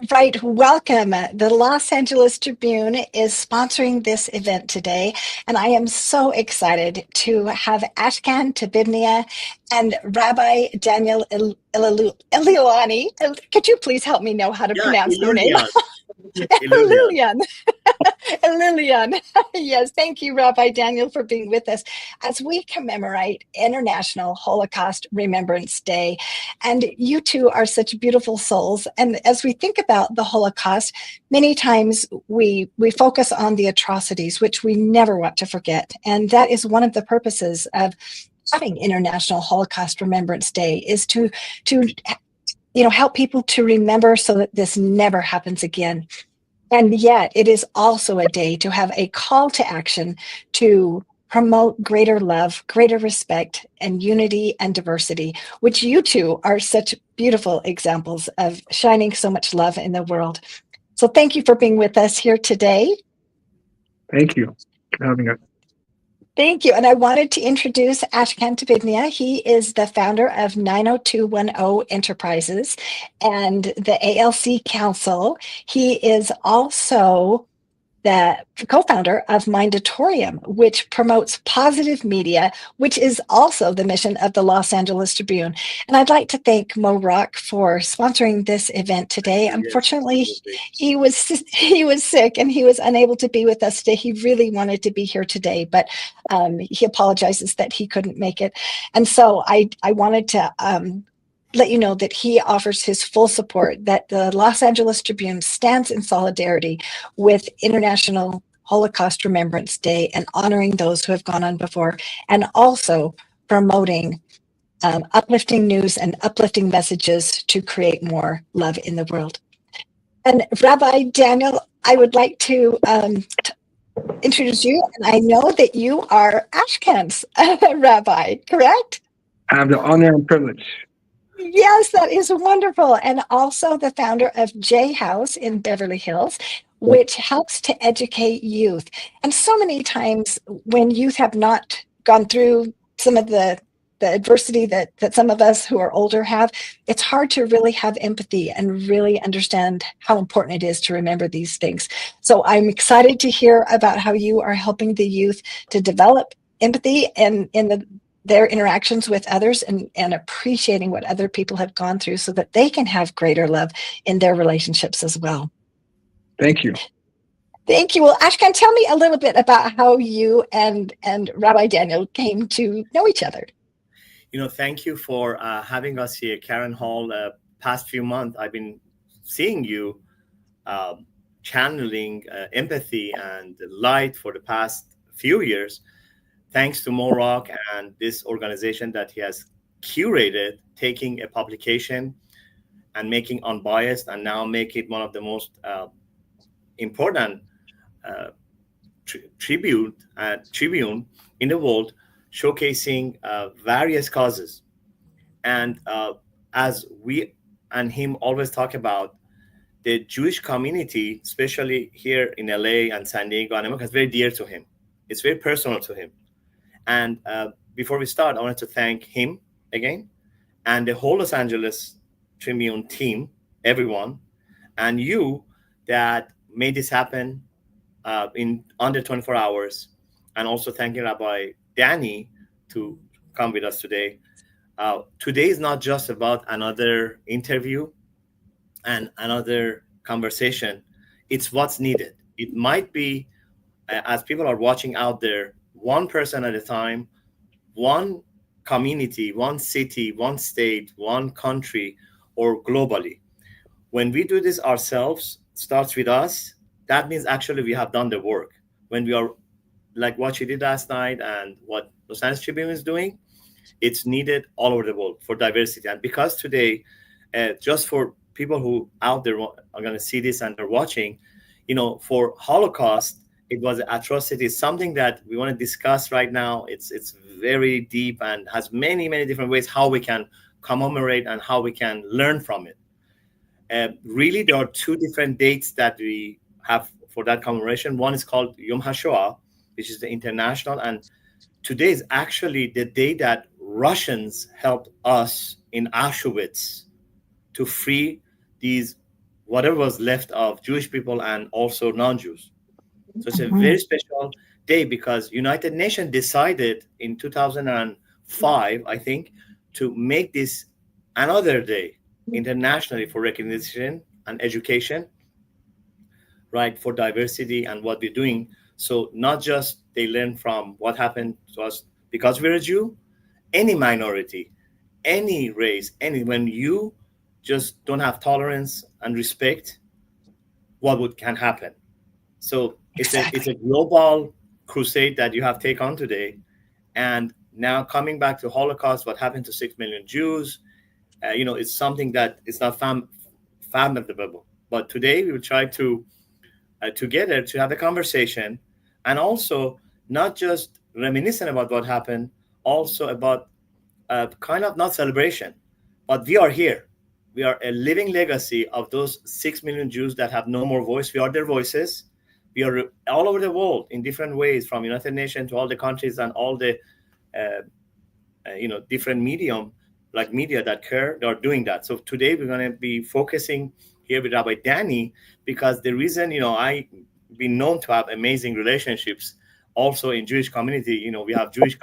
Right, welcome. The Los Angeles Tribune is sponsoring this event today, and I am so excited to have Ashkan Tabibnia and Rabbi Daniel Eliolani. Could you please help me know how to Yeah, pronounce their name? Illusion. Illusion. Lillian. Lillian. Yes, thank you, Rabbi Daniel, for being with us as we commemorate International Holocaust Remembrance Day. And you two are such beautiful souls. And as we think about the Holocaust, many times we focus on the atrocities, which we never want to forget. And that is one of the purposes of having International Holocaust Remembrance Day is to help people to remember so that this never happens again. And yet, it is also a day to have a call to action to promote greater love, greater respect, and unity and diversity, which you two are such beautiful examples of shining so much love in the world. So, thank you for being with us here today. Thank you for having us. Thank you. And I wanted to introduce Ashkan Tabibnia. He is the founder of 90210 Enterprises and the ALC Council. He is also the co-founder of Mindatorium, which promotes positive media, which is also the mission of the Los Angeles Tribune. And I'd like to thank Mo Rock for sponsoring this event today. Unfortunately, he was sick and he was unable to be with us today. He really wanted to be here today, but he apologizes that he couldn't make it. And so I wanted to let you know that he offers his full support, that the Los Angeles Tribune stands in solidarity with International Holocaust Remembrance Day and honoring those who have gone on before, and also promoting uplifting news and uplifting messages to create more love in the world. And Rabbi Daniel, I would like to introduce you, and I know that you are Ashkan's rabbi, correct? I have the honor and privilege. Yes, that is wonderful. And also the founder of J House in Beverly Hills, which helps to educate youth. And so many times when youth have not gone through some of the adversity that some of us who are older have, it's hard to really have empathy and really understand how important it is to remember these things. So I'm excited to hear about how you are helping the youth to develop empathy and in their interactions with others and appreciating what other people have gone through so that they can have greater love in their relationships as well. Thank you. Thank you. Well, Ashkan, tell me a little bit about how you and Rabbi Daniel came to know each other. Thank you for having us here, Karen Hall. Past few months, I've been seeing you channeling empathy and light for the past few years. Thanks to Morak and this organization that he has curated, taking a publication and making unbiased and now make it one of the most important tribune in the world, showcasing various causes. And as we and him always talk about, the Jewish community, especially here in LA and San Diego and America, is very dear to him. It's very personal to him. And before we start, I wanted to thank him again and the whole Los Angeles Tribune team, everyone, and you that made this happen in under 24 hours. And also thanking Rabbi Danny to come with us today. Today is not just about another interview and another conversation. It's what's needed. It might be, as people are watching out there, one person at a time, one community, one city, one state, one country, or globally. When we do this ourselves, starts with us, that means actually we have done the work. When we are like what you did last night and what Los Angeles Tribune is doing, it's needed all over the world for diversity. And because today, just for people who out there are going to see this and are watching, for Holocaust, it was an atrocity, something that we want to discuss right now. It's very deep and has many, many different ways how we can commemorate and how we can learn from it. Really, there are two different dates that we have for that commemoration. One is called Yom HaShoah, which is the international. And today is actually the day that Russians helped us in Auschwitz to free these whatever was left of Jewish people and also non-Jews. So it's a Mhm. very special day because United Nations decided in 2005, I think, to make this another day internationally for recognition and education, right, for diversity and what we're doing. So not just they learn from what happened to us because we're a Jew, any minority, any race, any when you just don't have tolerance and respect, what would can happen. So it's Exactly. a global crusade that you have taken on today. And now coming back to Holocaust, what happened to 6 million Jews, it's something that is not fathomable. But today we will try to together to have a conversation, and also not just reminiscent about what happened, also about kind of not celebration, but we are here. We are a living legacy of those 6 million Jews that have no more voice. We are their voices. We are all over the world in different ways, from United Nations to all the countries and all the uh, different medium like media that care. They are doing that. So today we're going to be focusing here with Rabbi Danny, because the reason I been known to have amazing relationships also in Jewish community. We have Jewish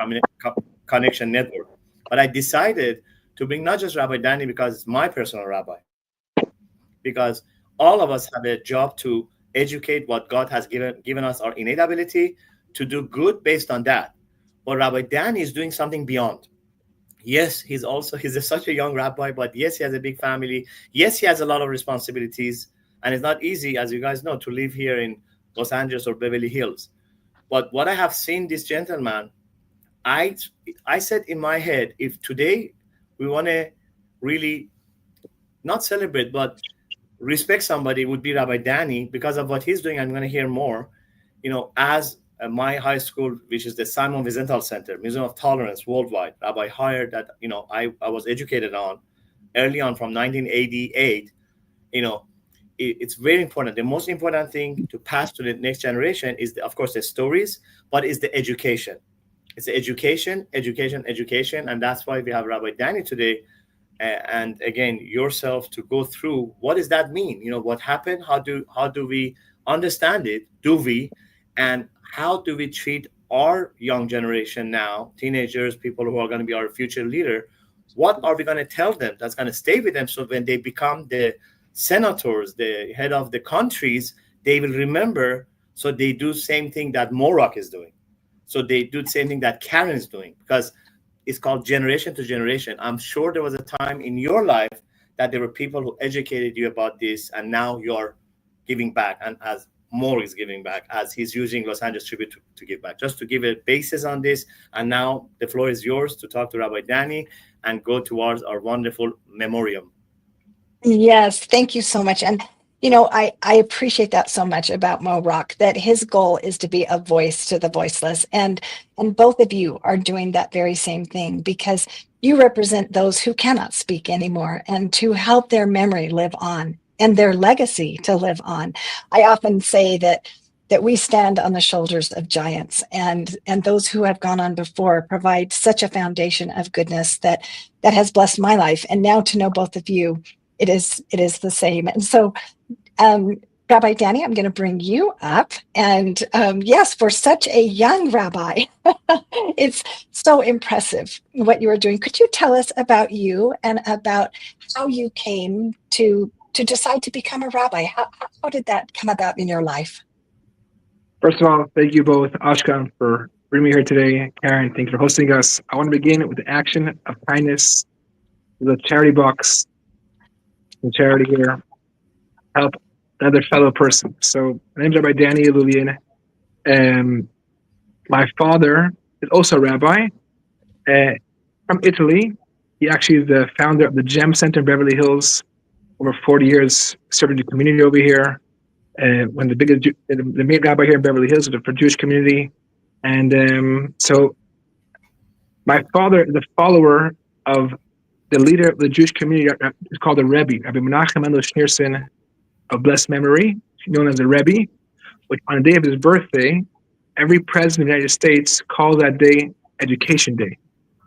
connection network, but I decided to bring not just Rabbi Danny because it's my personal rabbi, because all of us have a job to educate what God has given us our innate ability to do good based on that. But Rabbi Danny is doing something beyond. Yes, such a young rabbi, but yes, he has a big family. Yes, he has a lot of responsibilities, and it's not easy, as you guys know, to live here in Los Angeles or Beverly Hills. But what I have seen this gentleman, I I said in my head, if today we want to really not celebrate but respect somebody, would be Rabbi Danny because of what he's doing. I'm going to hear more. As my high school, which is the Simon Wiesenthal Center, Museum of Tolerance worldwide, Rabbi hired that, I was educated on early on from 1988. You know, it's very important. The most important thing to pass to the next generation is, of course, the stories, but is the education. It's the education, education, education. And that's why we have Rabbi Danny today, and again yourself, to go through what does that mean, what happened, how do we understand it, do we, and how do we treat our young generation now, teenagers, people who are going to be our future leader. What are we going to tell them that's going to stay with them, so when they become the senators, the head of the countries, they will remember, so they do same thing that Morak is doing, so they do the same thing that Karen is doing, because it's called generation to generation. I'm sure there was a time in your life that there were people who educated you about this, and now you're giving back. And as Moore is giving back, as he's using Los Angeles Tribute to give back, just to give a basis on this. And now the floor is yours to talk to Rabbi Danny and go towards our wonderful memoriam. Yes, thank you so much. And I appreciate that so much about Mo Rock, that his goal is to be a voice to the voiceless. And both of you are doing that very same thing, because you represent those who cannot speak anymore, and to help their memory live on and their legacy to live on. I often say that we stand on the shoulders of giants, and those who have gone on before provide such a foundation of goodness that has blessed my life. And now to know both of you, it is the same. And so, um, Rabbi Danny, I'm going to bring you up. And yes, for such a young rabbi, it's so impressive what you are doing. Could you tell us about you and about how you came to decide to become a rabbi? How did that come about in your life? First of all, thank you both, Ashkan, for bringing me here today. Karen, thank you for hosting us. I want to begin with the action of kindness. The charity box, the charity here, help another fellow person. So my name is Rabbi Danny Lulian. My father is also a rabbi from Italy. He actually is the founder of the GEM Center in Beverly Hills. Over 40 years serving the community over here. When the main rabbi here in Beverly Hills for the Jewish community. And so my father is a follower of the leader of the Jewish community. Is called the Rebbe, Rabbi Menachem Mendel Schneerson of blessed memory, known as the Rebbe, which on the day of his birthday, every president of the United States calls that day Education Day.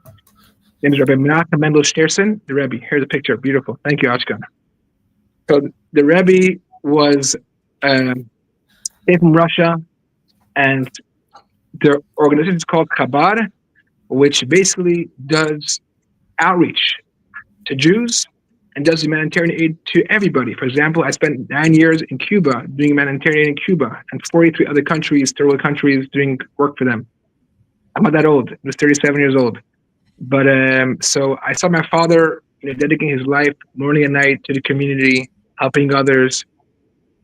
His name is Rabbi Menachem Mendel Schneerson, the Rebbe. Here's a picture. Beautiful. Thank you, Ashkan. So the Rebbe was came from Russia, and the organization is called Chabad, which basically does outreach to Jews and does humanitarian aid to everybody. For example, I spent 9 years in Cuba doing humanitarian aid in Cuba, and 43 other countries, third world countries, doing work for them. I'm not that old. I was 37 years old. But so I saw my father, dedicating his life morning and night to the community, helping others,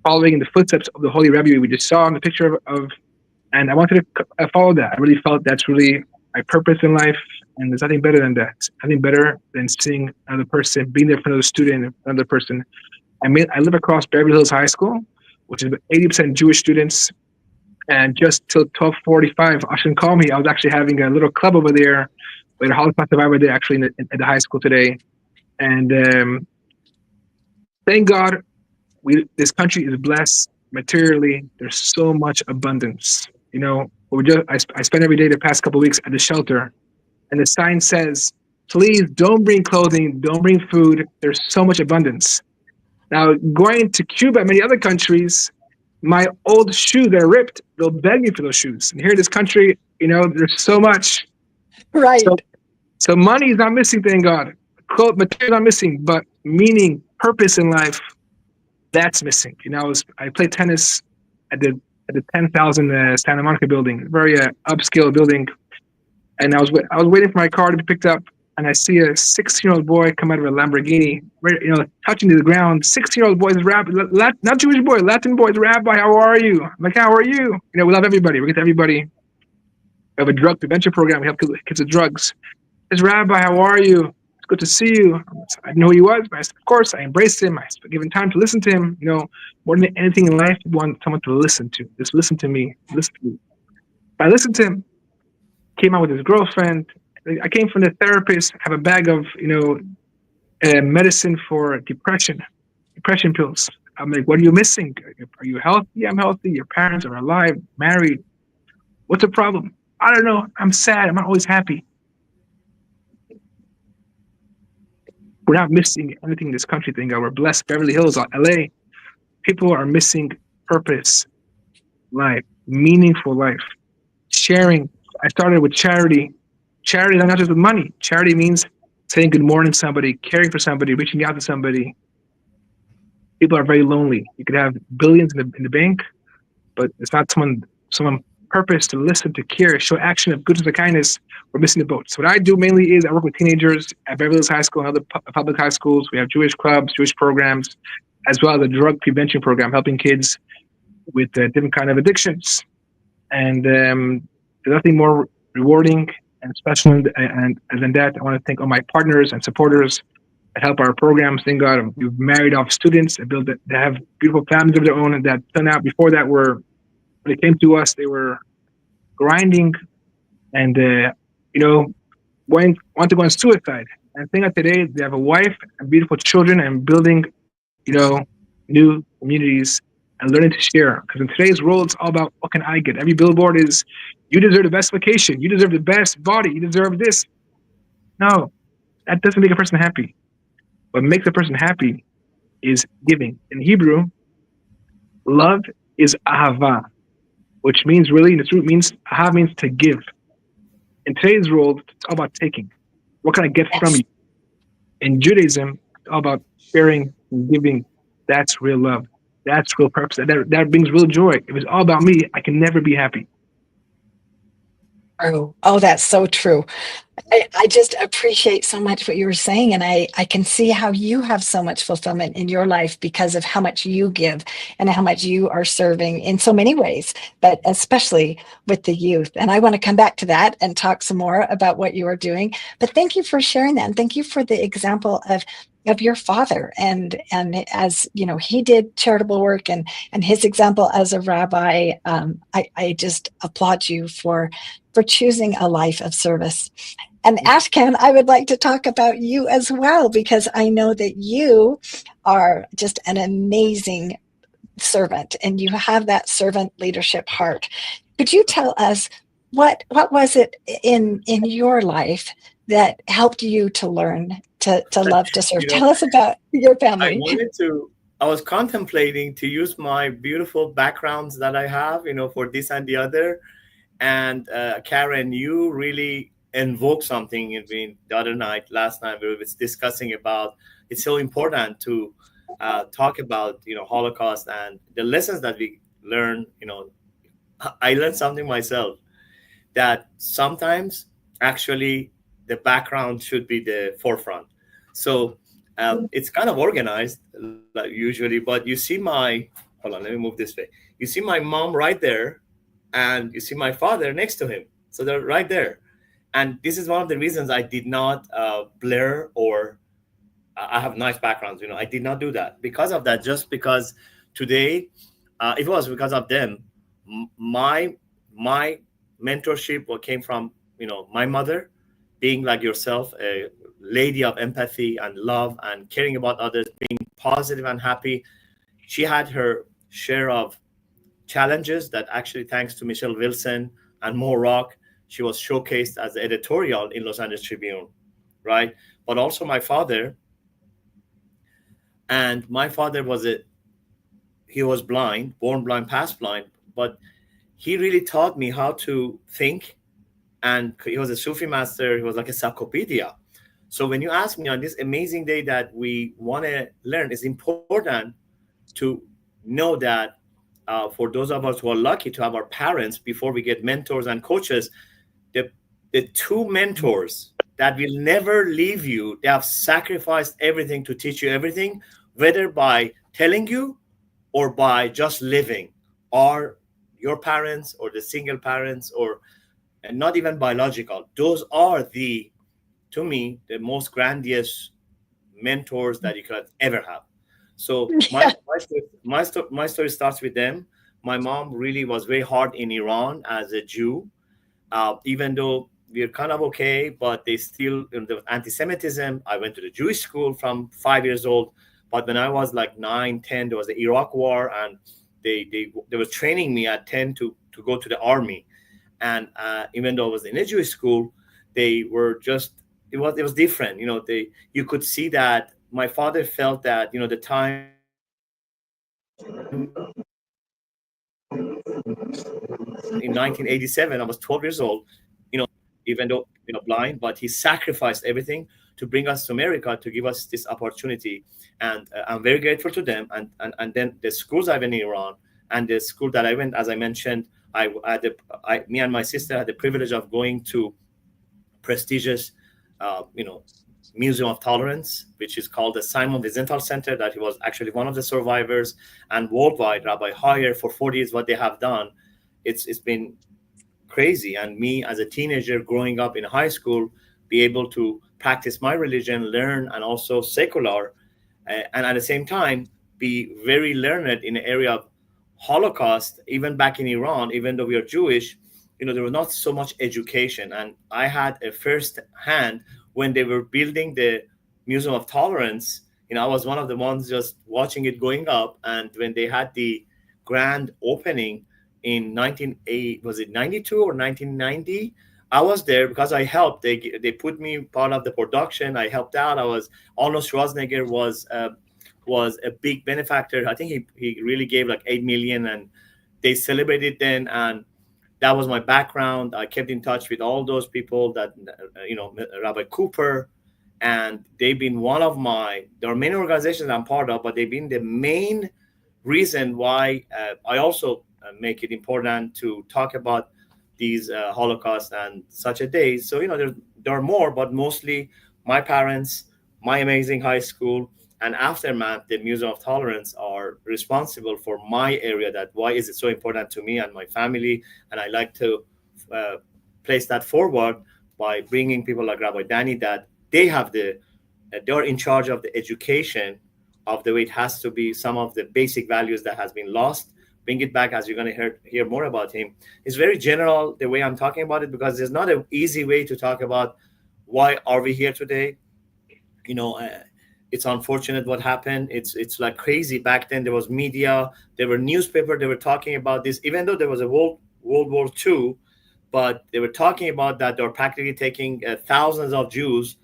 following in the footsteps of the Holy Rebbe we just saw in the picture of, and I wanted to follow that. I really felt that's really my purpose in life, and there's nothing better than that. Nothing better than seeing another person, being there for another student, another person. I live across Beverly Hills High School, which is about 80% Jewish students, and just till 12:45, Ashton called me. I was actually having a little club over there with a Holocaust survivor there, actually at the high school today, and thank God, this country is blessed materially. There's so much abundance. I spend every day the past couple of weeks at the shelter, and the sign says, "Please don't bring clothing, don't bring food. There's so much abundance." Now, going to Cuba and many other countries, my old shoes that are ripped, they'll beg me for those shoes. And here in this country, there's so much. Right. So money is not missing, thank God. Material is not missing, but meaning, purpose in life, that's missing. I played tennis at the 10,000 Santa Monica building, very upscale building, and I was waiting for my car to be picked up, and I see a 16-year-old boy come out of a Lamborghini, touching to the ground. 16-year-old boy is not Jewish boy, Latin boy. Rabbi, how are you? I'm like, how are you? We love everybody. We get to everybody. We have a drug prevention program. We help kids with drugs. It's Rabbi, how are you? It's good to see you. I didn't know who he was, but of course I embraced him. I given time to listen to him. More than anything in life, you want someone to listen to. Just listen to me. Listen to me. I listened to him. Came out with his girlfriend. I came from the therapist. Have a bag of medicine for depression pills. I'm like, what are you missing? Are you healthy? Yeah, I'm healthy. Your parents are alive, married. What's the problem? I don't know. I'm sad. I'm not always happy. We're not missing anything in this country. Thank God. We're blessed. Beverly Hills, LA. People are missing purpose, life, meaningful life, sharing. I started with charity. Charity is not just with money. Charity means saying good morning to somebody, caring for somebody, reaching out to somebody. People are very lonely. You could have billions in the bank, but it's not someone purpose to listen, to care, show action of goodness and kindness. We're missing the boat. So what I do mainly is I work with teenagers at Beverly Hills High School and other public high schools. We have Jewish clubs, Jewish programs, as well as a drug prevention program, helping kids with different kind of addictions. And there's nothing more rewarding and special than that. I want to thank all my partners and supporters that help our programs. Thank God we've married off students and built that have beautiful families of their own, and that turned out before that when they came to us, they were grinding and want to go on suicide. And thank God today they have a wife and beautiful children and building, new communities and learning to share. Because in today's world, it's all about what can I get. Every billboard is, you deserve the best vacation, you deserve the best body, you deserve this. No, that doesn't make a person happy. What makes a person happy is giving. In Hebrew, love is ahava, which means really, in its root means, ahava means to give. In today's world, it's all about taking. What can I get from you? In Judaism, it's all about sharing and giving. That's real love. That's real purpose. That brings real joy. If it's all about me, I can never be happy. Oh, that's so true. I just appreciate so much what you were saying, and I can see how you have so much fulfillment in your life because of how much you give and how much you are serving in so many ways, but especially with the youth. And I want to come back to that and talk some more about what you are doing. But thank you for sharing that, and thank you for the example of your father, and as he did charitable work, and his example as a rabbi. I just applaud you for choosing a life of service. And Ashkan, I would like to talk about you as well, because I know that you are just an amazing servant and you have that servant leadership heart. Could you tell us what was it in your life that helped you to learn to love to serve? Tell us about your family. I was contemplating to use my beautiful backgrounds that I have, for this and the other. And Karen, you really invoked something in me the other night, last night, we were discussing about it's so important to talk about, Holocaust and the lessons that we learn. I learned something myself that sometimes actually the background should be the forefront. So it's kind of organized like usually, but you see hold on, let me move this way. You see my mom right there, and you see my father next to him. So they're right there. And this is one of the reasons I did not blur or I have nice backgrounds. I did not do that because of that. Just because today, it was because of them. My mentorship what came from my mother, being like yourself, a lady of empathy and love and caring about others, being positive and happy. She had her share of challenges that actually, thanks to Michelle Wilson and Mo Rock, she was showcased as the editorial in Los Angeles Tribune, right? But also my father, and my father he was blind, born blind, past blind, but he really taught me how to think. And he was a Sufi master. He was like a encyclopedia. So when you ask me on this amazing day that we want to learn, it's important to know that for those of us who are lucky to have our parents before we get mentors and coaches, the the two mentors that will never leave you, they have sacrificed everything to teach you everything, whether by telling you or by just living, or your parents or the single parents, or and not even biological. Those are the, to me, the most grandiose mentors that you could ever have. So Yeah. my story starts with them. My mom really was very hard in Iran as a Jew, even though we're kind of okay, but they still, there was anti-Semitism. I went to the Jewish school from 5 years old, but when I was like 9, 10, there was the Iraq War, and they were training me at 10 to go to the army. And even though I was in a Jewish school, they were just, it was different. They, you could see that my father felt that the time in 1987, I was 12 years old, even though blind, but he sacrificed everything to bring us to America, to give us this opportunity. And I'm very grateful to them. And then the schools I went in Iran, and the school that I went, as I mentioned, me and my sister had the privilege of going to prestigious, Museum of Tolerance, which is called the Simon Wiesenthal Center, that he was actually one of the survivors. And worldwide, Rabbi Hire, for 40 years, what they have done, it's been crazy. And me as a teenager growing up in high school, be able to practice my religion, learn, and also secular, and at the same time be very learned in the area of Holocaust. Even back in Iran, even though we are Jewish, there was not so much education. And I had a first hand when they were building the Museum of Tolerance. I was one of the ones just watching it going up. And when they had the grand opening in 1980, was it 92 or 1990? I was there because I helped. They put me part of the production. I helped out. I was, Arnold Schwarzenegger was a big benefactor. I think he really gave like 8 million, and they celebrated then. And that was my background. I kept in touch with all those people that Rabbi Cooper, and they've been one of my. There are many organizations I'm part of, but they've been the main reason why I also make it important to talk about these Holocaust and such a day. So there are more, but mostly my parents, my amazing high school, and aftermath, the Museum of Tolerance are responsible for my area. That why is it so important to me and my family, and I like to uh, place that forward by bringing people like Rabbi Danny, that they have they're in charge of the education of the way it has to be, some of the basic values that has been lost, bring it back. As you're going to hear more about him, it's very general the way I'm talking about it, because there's not an easy way to talk about why are we here today. you know uh, it's unfortunate what happened. It's like crazy. Back then there was media, there were newspaper, they were talking about this, even though there was a World War II. But they were talking about that they're practically taking thousands of Jews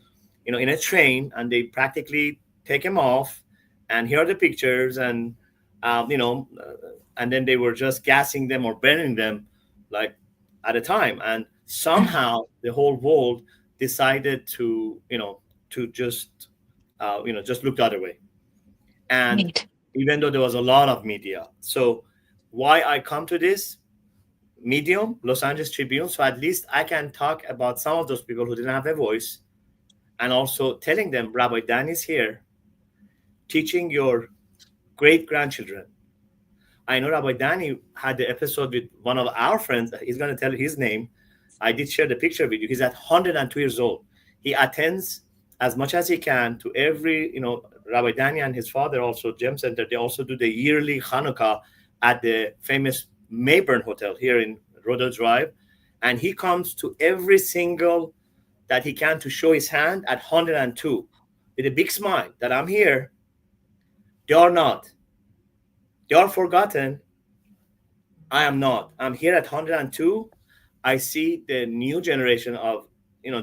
in a train, and they practically take them off. and here are the pictures, and and then they were just gassing them or burning them, like, at a time. And somehow the whole world decided to to just look the other way. And Right. even though there was a lot of media, so why I come to this medium, Los Angeles Tribune, so at least I can talk about some of those people who didn't have a voice, and also telling them Rabbi Dan is here teaching your great grandchildren. I know Rabbi Danny had the episode with one of our friends. He's going to tell his name. I did share the picture with you. He's at 102 years old. He attends as much as he can to every, Rabbi Danny and his father, also Gem Center, they also do the yearly Hanukkah at the famous Mayburn Hotel here in Rodeo Drive. And he comes to every single that he can to show his hand at 102 with a big smile that I'm here. They are not. They are forgotten. I am not. I'm here at 102. I see the new generation of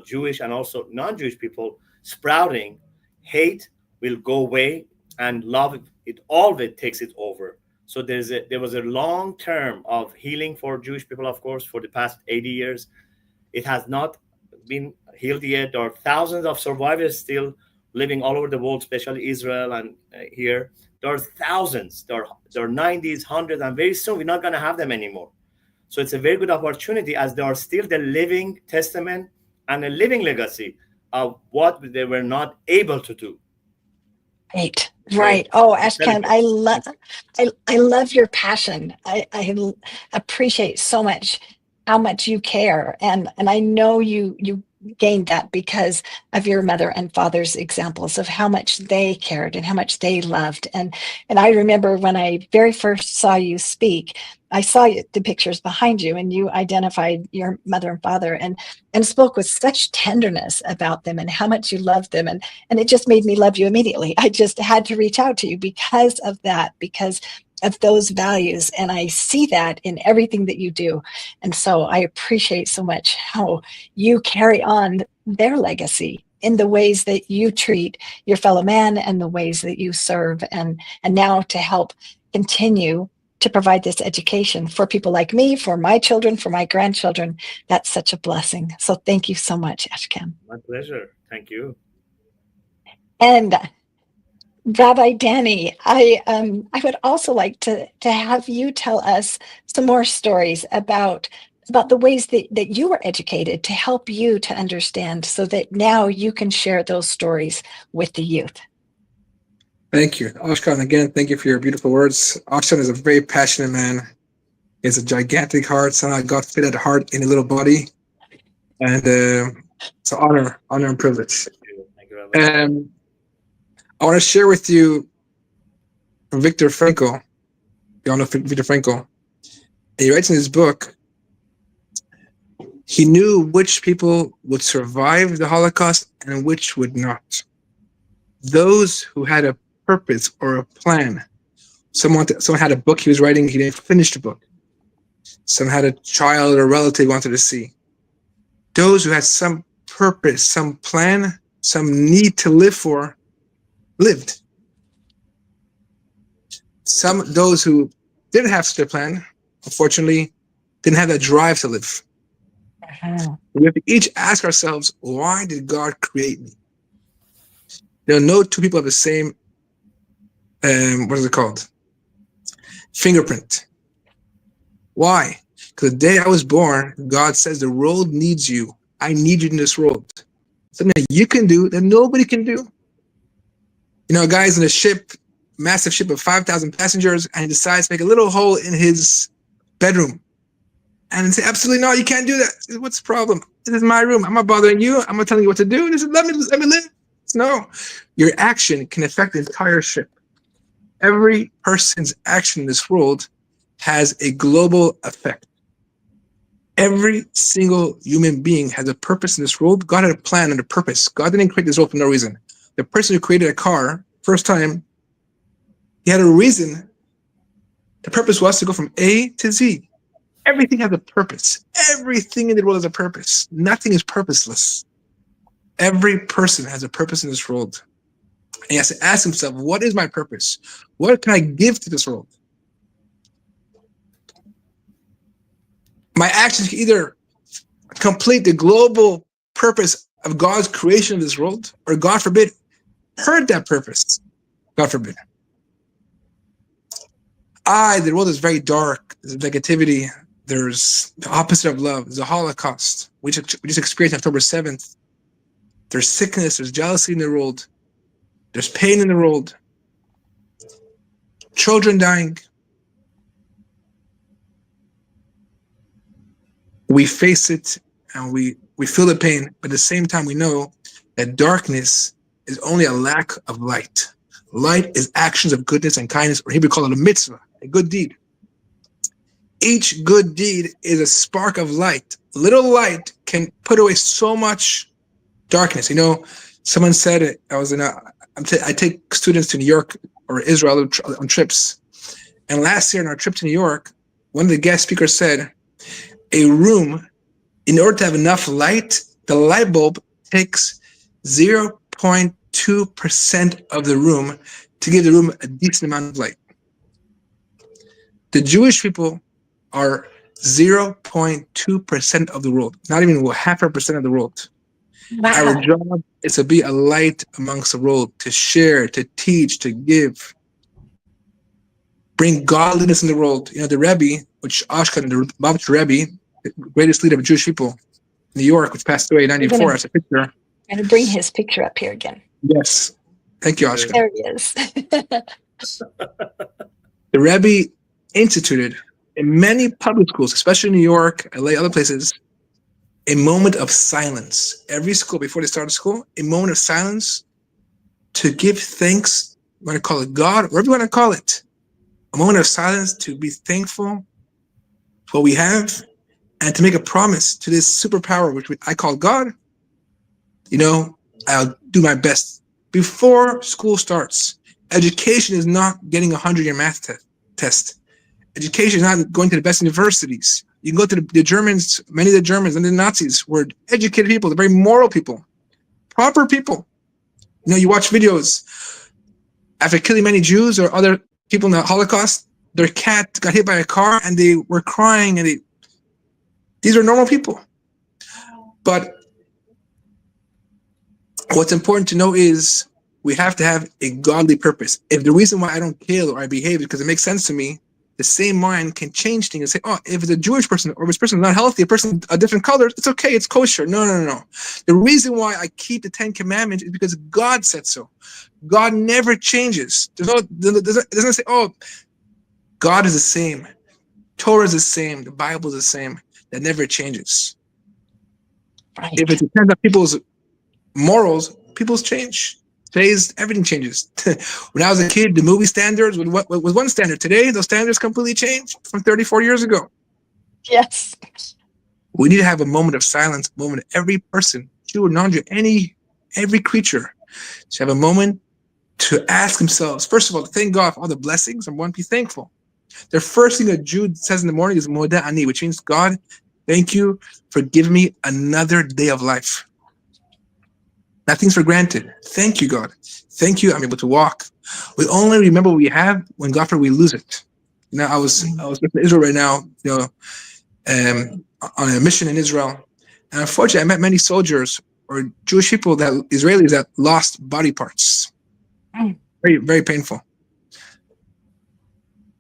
Jewish and also non-Jewish people sprouting. Hate will go away, and love it always takes it over. So there was a long term of healing for Jewish people, of course, for the past 80 years. It has not been healed yet. There are thousands of survivors still living all over the world, especially Israel and here. There are thousands. There are 90s, hundreds, and very soon we're not going to have them anymore. So it's a very good opportunity, as they are still the living testament and a living legacy of what they were not able to do. Right. So Right. Oh, I Ashkan, celebrate. I love your passion. I appreciate so much how much you care. And I know you gained that because of your mother and father's examples of how much they cared and how much they loved. And I remember when I very first saw you speak, I saw the pictures behind you, and you identified your mother and father, and spoke with such tenderness about them and how much you loved them. And it just made me love you immediately. I just had to reach out to you because of that, because of those values. And I see that in everything that you do. And so I appreciate so much how you carry on their legacy in the ways that you treat your fellow man and the ways that you serve, and now to help continue to provide this education for people like me, for my children, for my grandchildren. That's such a blessing. So thank you so much, Ashkan. My pleasure. Thank you. And Rabbi Danny, I would also like to have you tell us some more stories about the ways that you were educated to help you to understand, so that now you can share those stories with the youth. Thank you, Ashkan. Again, thank you for your beautiful words. Ashkan is a very passionate man. He has a gigantic heart. Somehow God fit that heart in a little body, and it's an honor and privilege. Thank you very much. I want to share with you from Viktor Frankl. You all know Viktor Frankl. He writes in his book, he knew which people would survive the Holocaust and which would not. Those who had a purpose or a plan. Someone had a book he was writing, he didn't finish the book. Someone had a child or relative he wanted to see. Those who had some purpose, some plan, some need to live for, lived. Those who didn't have such a plan, unfortunately, didn't have that drive to live. Uh-huh. We have to each ask ourselves, why did God create me? There are no two people have the same, what is it called? Fingerprint. Why? Because the day I was born, God says the world needs you. I need you in this world. Something that you can do that nobody can do. A guy's in a ship, massive ship of 5,000 passengers, and he decides to make a little hole in his bedroom. And say, absolutely not, you can't do that. Says, what's the problem? This is my room. I'm not bothering you. I'm not telling you what to do. This is, let me live. No. Your action can affect the entire ship. Every person's action in this world has a global effect. Every single human being has a purpose in this world. God had a plan and a purpose. God didn't create this world for no reason. The person who created a car, first time, he had a reason. The purpose was to go from A to Z. Everything has a purpose. Everything in the world has a purpose. Nothing is purposeless. Every person has a purpose in this world. he has to ask himself, what is my purpose? What can I give to this world? My actions can either complete the global purpose of God's creation of this world, or God forbid, hurt that purpose. God forbid. The world is very dark. There's negativity. There's the opposite of love. There's a Holocaust. We just experienced October 7th. There's sickness. There's jealousy in the world. There's pain in the world. Children dying. We face it and we feel the pain, but at the same time we know that darkness is only a lack of light. Light is actions of goodness and kindness, or Hebrew call it a mitzvah, a good deed. Each good deed is a spark of light. Little light can put away so much darkness. You know, someone said it. I take students to New York or Israel on trips, and last year on our trip to New York, one of the guest speakers said, a room, in order to have enough light, the light bulb takes 0.2% of the room to give the room a decent amount of light. The Jewish people are 0.2% of the world, not even 0.5% of the world. Wow. Our job is to be a light amongst the world, to share, to teach, to give, bring godliness in the world. You know, the Rebbe, which Ashkan, the Lubavitch Rebbe, the greatest leader of Jewish people in New York, which passed away in 94, as a picture. I'm going to bring his picture up here again. Yes. Thank you, Ashkan. There he is. The Rebbe instituted in many public schools, especially in New York, LA, other places, a moment of silence. Every school, before they started school, a moment of silence to give thanks. You want to call it God, whatever you want to call it. A moment of silence to be thankful for what we have and to make a promise to this superpower, which I call God. You know, I'll do my best. Before school starts, education is not getting a 100-year math test. Education is not going to the best universities. You can go to the Germans, many of the Germans and the Nazis were educated people, they're very moral people, proper people. You know, you watch videos after killing many Jews or other people in the Holocaust, their cat got hit by a car and they were crying, and these are normal people. But what's important to know is we have to have a godly purpose. If the reason why I don't kill or I behave is because it makes sense to me, the same mind can change things and say, oh, if it's a Jewish person or this person is not healthy, a person a different color, it's okay, it's kosher. No. The reason why I keep the 10 Commandments is because God said so. God never changes. It doesn't say, oh, God is the same. Torah is the same. The Bible is the same. That never changes. Right. If it depends on people's morals, people's change. Today's everything changes. When I was a kid, the movie standards was one standard. Today, those standards completely changed from 34 years ago. Yes. We need to have a moment of silence, a moment. Every person, Jew or non-Jew, every creature, should have a moment to ask themselves, first of all, to thank God for all the blessings and one, be thankful. The first thing a Jew says in the morning is Modeh Ani, which means, God, thank you for giving me another day of life. Nothing's for granted. Thank you, God. Thank you, I'm able to walk. We only remember what we have when, God forbid, we lose it. You know, I was in Israel right now, you know, on a mission in Israel. And unfortunately, I met many soldiers or Jewish people, Israelis that lost body parts. Very, very painful.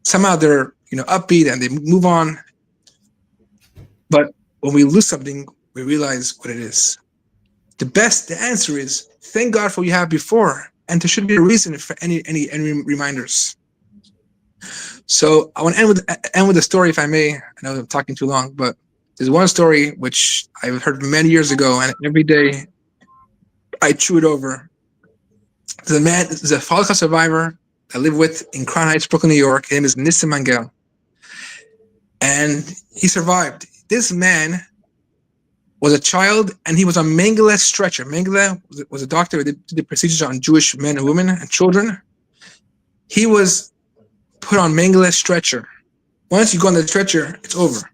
Somehow they're, you know, upbeat and they move on. But when we lose something, we realize what it is. The answer is thank God for what you have before, and there should be a reason for any reminders. So I want to end with a story, if I may. I know I'm talking too long, but there's one story which I've heard many years ago, and every day I chew it over. There's a Holocaust survivor I live with in Crown Heights, Brooklyn, New York. His name is Nissim Mangel, and he survived. This man was a child, and he was on Mengele's stretcher. Mengele was a doctor who did the procedures on Jewish men and women and children. He was put on Mengele's stretcher. Once you go on the stretcher, it's over.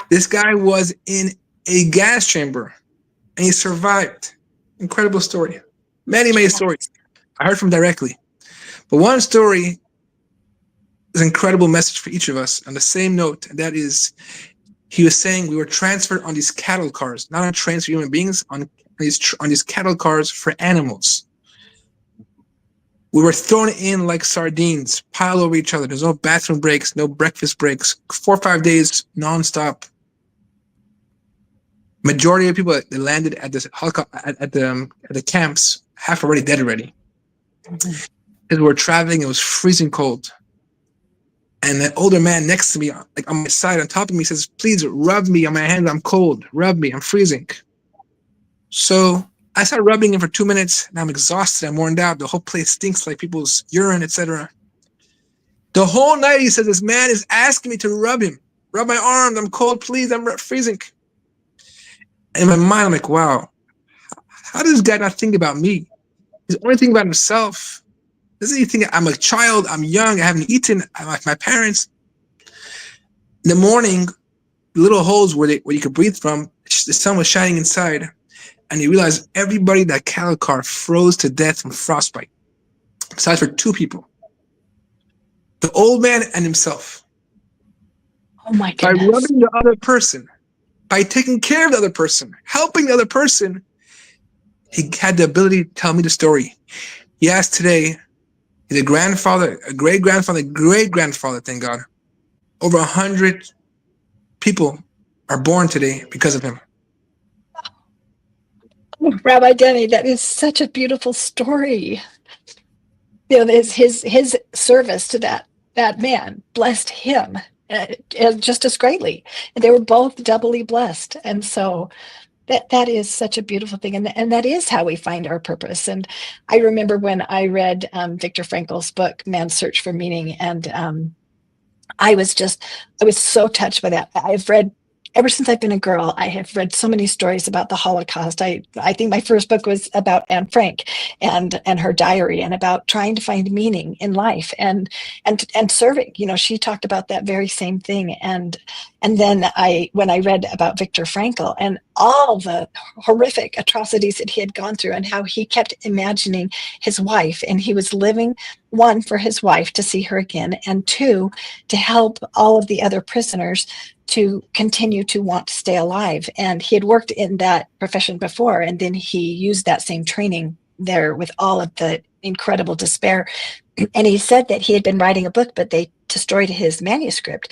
This guy was in a gas chamber, and he survived. Incredible story. Many, many stories. I heard from him directly. But one story is an incredible message for each of us on the same note, and that is, he was saying we were transferred on these cattle cars, not on trains for human beings, on these cattle cars for animals. We were thrown in like sardines, piled over each other. There's no bathroom breaks, no breakfast breaks, 4 or 5 days nonstop. Majority of people that landed at this at the camps, half already dead already. As we were traveling, it was freezing cold. And an older man next to me, like on my side, on top of me, says, "Please rub me on my hands. I'm cold. Rub me. I'm freezing." So I started rubbing him for 2 minutes, and I'm exhausted. I'm worn out. The whole place stinks like people's urine, etc. The whole night, he says, this man is asking me to rub him. Rub my arms. I'm cold. Please. I'm freezing. And in my mind, I'm like, wow, how does this guy not think about me? He's only thinking about himself. Doesn't he think I'm a child? I'm young. I haven't eaten. I'm like my parents. In the morning, little holes where you could breathe from, the sun was shining inside. And he realized everybody in that cattle car froze to death from frostbite, besides for 2 people. The old man and himself. Oh my By goodness. rubbing the other person, by taking care of the other person, helping the other person, he had the ability to tell me the story. He asked today, he's a grandfather, a great-grandfather, great-grandfather, thank God. Over 100 people are born today because of him. Oh, Rabbi Denny, that is such a beautiful story. You know, his service to that man blessed him just as greatly. They were both doubly blessed, and so that is such a beautiful thing, and that is how we find our purpose. And I remember when I read Viktor Frankl's book, Man's Search for Meaning, and I was so touched by that. I've read, ever since I've been a girl, I have read so many stories about the Holocaust. I think my first book was about Anne Frank and her diary, and about trying to find meaning in life and serving. You know, she talked about that very same thing. And then when I read about Viktor Frankl and all the horrific atrocities that he had gone through, and how he kept imagining his wife, and he was living, 1, for his wife to see her again, and 2, to help all of the other prisoners to continue to want to stay alive. And he had worked in that profession before, and then he used that same training there with all of the incredible despair. And he said that he had been writing a book, but they destroyed his manuscript.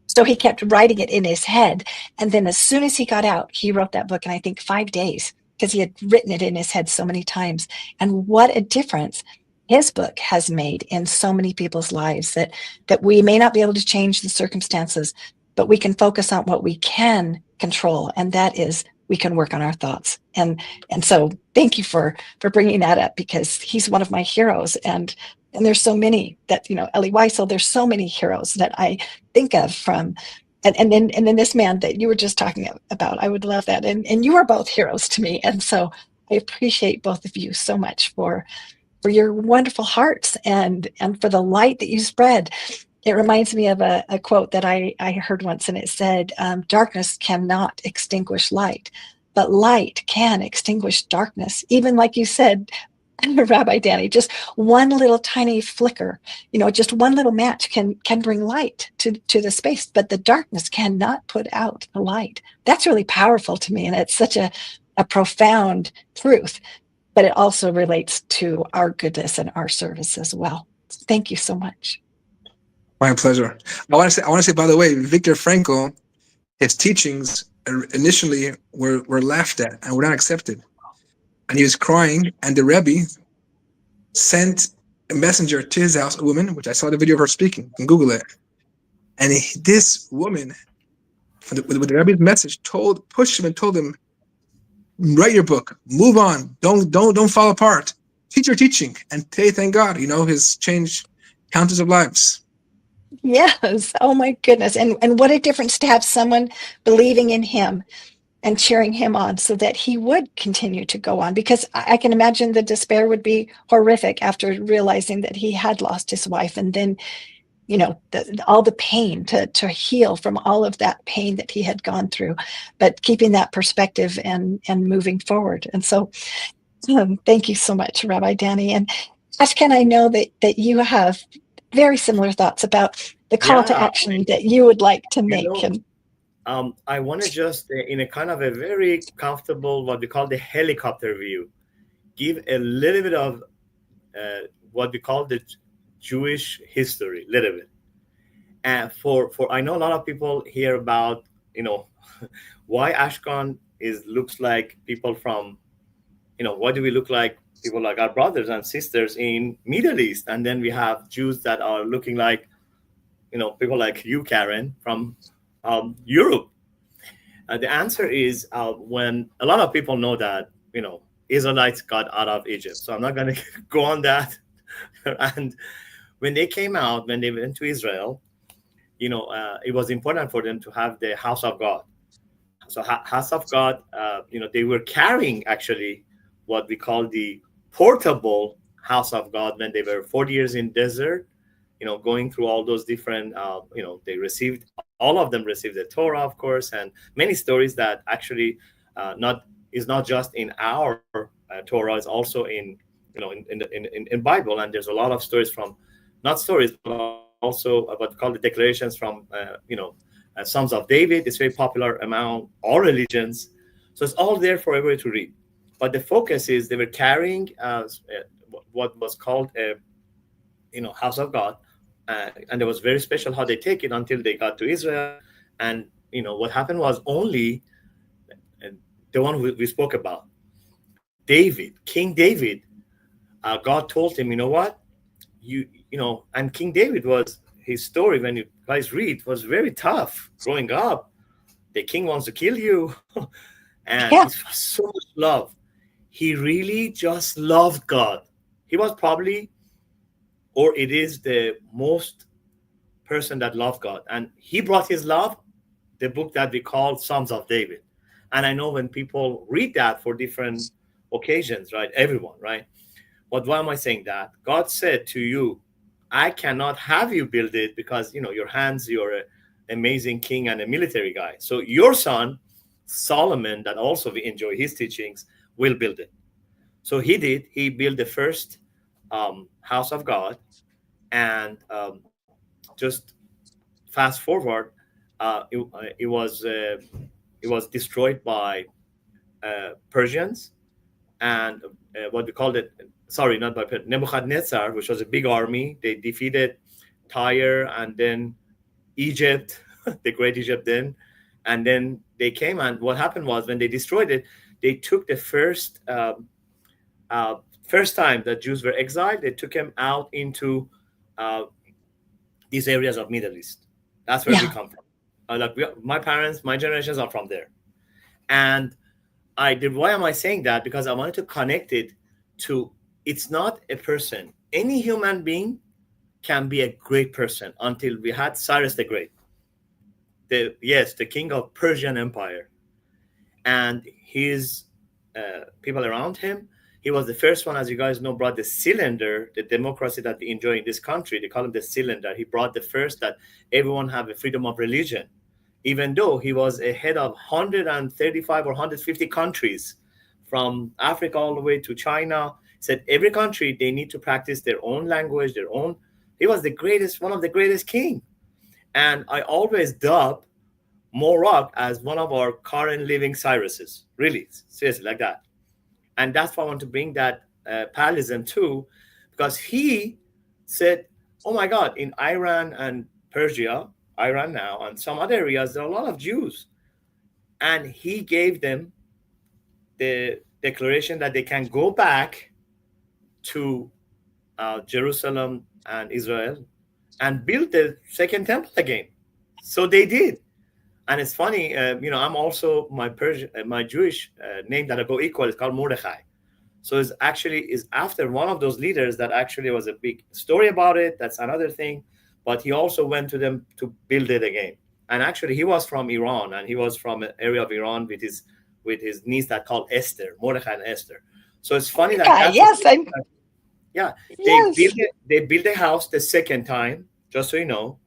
So he kept writing it in his head. And then as soon as he got out, he wrote that book in, I think, 5 days, because he had written it in his head so many times. And what a difference his book has made in so many people's lives, that we may not be able to change the circumstances, but we can focus on what we can control, and that is we can work on our thoughts. And so thank you for bringing that up, because he's one of my heroes, and there's so many that, you know, Elie Wiesel, there's so many heroes that I think of from, and then this man that you were just talking about. I would love that, and you are both heroes to me, and so I appreciate both of you so much for your wonderful hearts and for the light that you spread. It reminds me of a quote that I heard once, and it said, darkness cannot extinguish light, but light can extinguish darkness. Even like you said, Rabbi Danny, just one little tiny flicker, you know, just one little match can bring light to the space, but the darkness cannot put out the light. That's really powerful to me, and it's such a profound truth, but it also relates to our goodness and our service as well. Thank you so much. My pleasure. I want to say, by the way, Viktor Frankl, his teachings initially were laughed at and were not accepted. And he was crying, and the Rebbe sent a messenger to his house, a woman, which I saw the video of her speaking. You can Google it. And this woman, with the Rebbe's message, pushed him and told him, write your book, move on, don't fall apart, teach your teaching. And today, thank God, you know, has changed countless of lives. Yes. Oh my goodness. And what a difference to have someone believing in him and cheering him on, so that he would continue to go on, because I can imagine the despair would be horrific after realizing that he had lost his wife, and then, you know, all the pain to heal from all of that pain that he had gone through, but keeping that perspective and moving forward. And so thank you so much, Rabbi Danny. And Ashken, I know that you have very similar thoughts about the call to Yeah, action that you would like to you make. know, And I want to just, in a kind of a very comfortable, what we call the helicopter view, give a little bit of what we call the Jewish history, little bit. And for I know a lot of people hear about, you know, why Ashkan is looks like people from, why do we look like people like our brothers and sisters in Middle East, and then we have Jews that are looking like, people like you, Karen, from Europe. The answer is when a lot of people know that, Israelites got out of Egypt. So I'm not going to go on that. And when they came out, when they went to Israel, it was important for them to have the house of God. So house of God, they were carrying actually what we call the portable house of God when they were 40 years in desert, going through all those different, they received, all of them received the Torah, of course, and many stories that actually not is not just in our Torah, is also in Bible, and there's a lot of stories from, not stories, but also what we call the declarations from, Psalms of David. It's very popular among all religions, so it's all there for everybody to read. But the focus is they were carrying what was called a house of God, and it was very special how they take it until they got to Israel. And what happened was only the one we spoke about, David, King David. God told him, you know what, and King David was, his story, when you guys read, was very tough growing up. The king wants to kill you, and yeah, it was so much love. He really just loved God. He was probably, or it is the most person that loved God. And he brought his love, the book that we call Psalms of David. And I know when people read that for different occasions, right? Everyone, right? But why am I saying that? God said to you, I cannot have you build it because, your hands, you're an amazing king and a military guy. So your son, Solomon, that also we enjoy his teachings, will build it. So he did. He built the first house of God. And just fast forward, it was destroyed by Persians, and what we called it, sorry, not by Nebuchadnezzar, which was a big army. They defeated Tyre and then Egypt, the great Egypt then. And then they came, and what happened was when they destroyed it, they took the first time that Jews were exiled, they took them out into uh, these areas of Middle East. That's where we yeah. come from. My parents, my generations are from there. And I did. Why am I saying that? Because I wanted to connect it to, it's not a person. Any human being can be a great person until we had Cyrus the Great. The king of Persian Empire, and his people around him. He was the first one, as you guys know, brought the cylinder, the democracy that we enjoy in this country. They call him the cylinder. He brought the first that everyone have a freedom of religion, even though he was a head of 135 or 150 countries, from Africa all the way to China. He said every country, they need to practice their own language, their own. He was the greatest, one of the greatest king. And I always dub Morag as one of our current living Cyruses. Really, seriously, like that. And that's why I want to bring that parallelism too, because he said, oh my God, in Iran and Persia, Iran now, and some other areas, there are a lot of Jews. And he gave them the declaration that they can go back to Jerusalem and Israel and build the second temple again. So they did. And it's funny, I'm also, my Persian, my Jewish name that I go equal is called Mordechai. So it's actually is after one of those leaders that actually was a big story about it. That's another thing. But he also went to them to build it again. And actually, he was from Iran, and he was from an area of Iran with his niece that called Esther, Mordechai and Esther. So it's funny that Yeah, that's a yes, I'm yeah. yes. They built a house the second time, just so you know.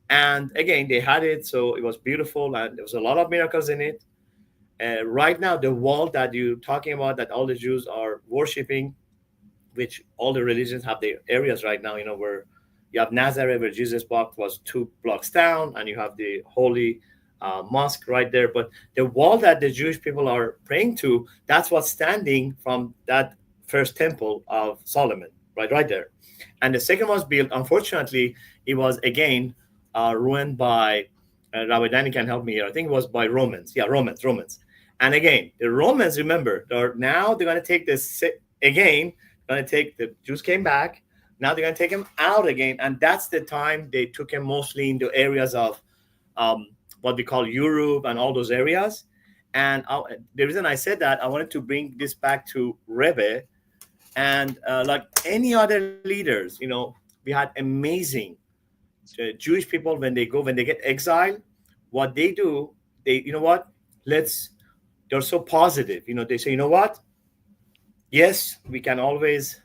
And again, they had it, so it was beautiful, and there was a lot of miracles in it. Right now, the wall that you're talking about, that all the Jews are worshiping, which all the religions have their areas right now, where you have Nazareth, where Jesus walked, was 2 blocks down, and you have the holy mosque right there. But the wall that the Jewish people are praying to, that's what's standing from that first temple of Solomon, right there. And the second was built, unfortunately, it was again ruined by, Rabbi Danny can help me here. I think it was by Romans. Yeah, Romans. And again, the Romans, remember, they're going to take this again, going to take the Jews came back. Now they're going to take them out again. And that's the time they took them mostly into areas of what we call Europe and all those areas. And the reason I said that, I wanted to bring this back to Rebbe. And like any other leaders, we had amazing Jewish people. When they get exiled, what they do, they're so positive. They say, what? Yes, we can always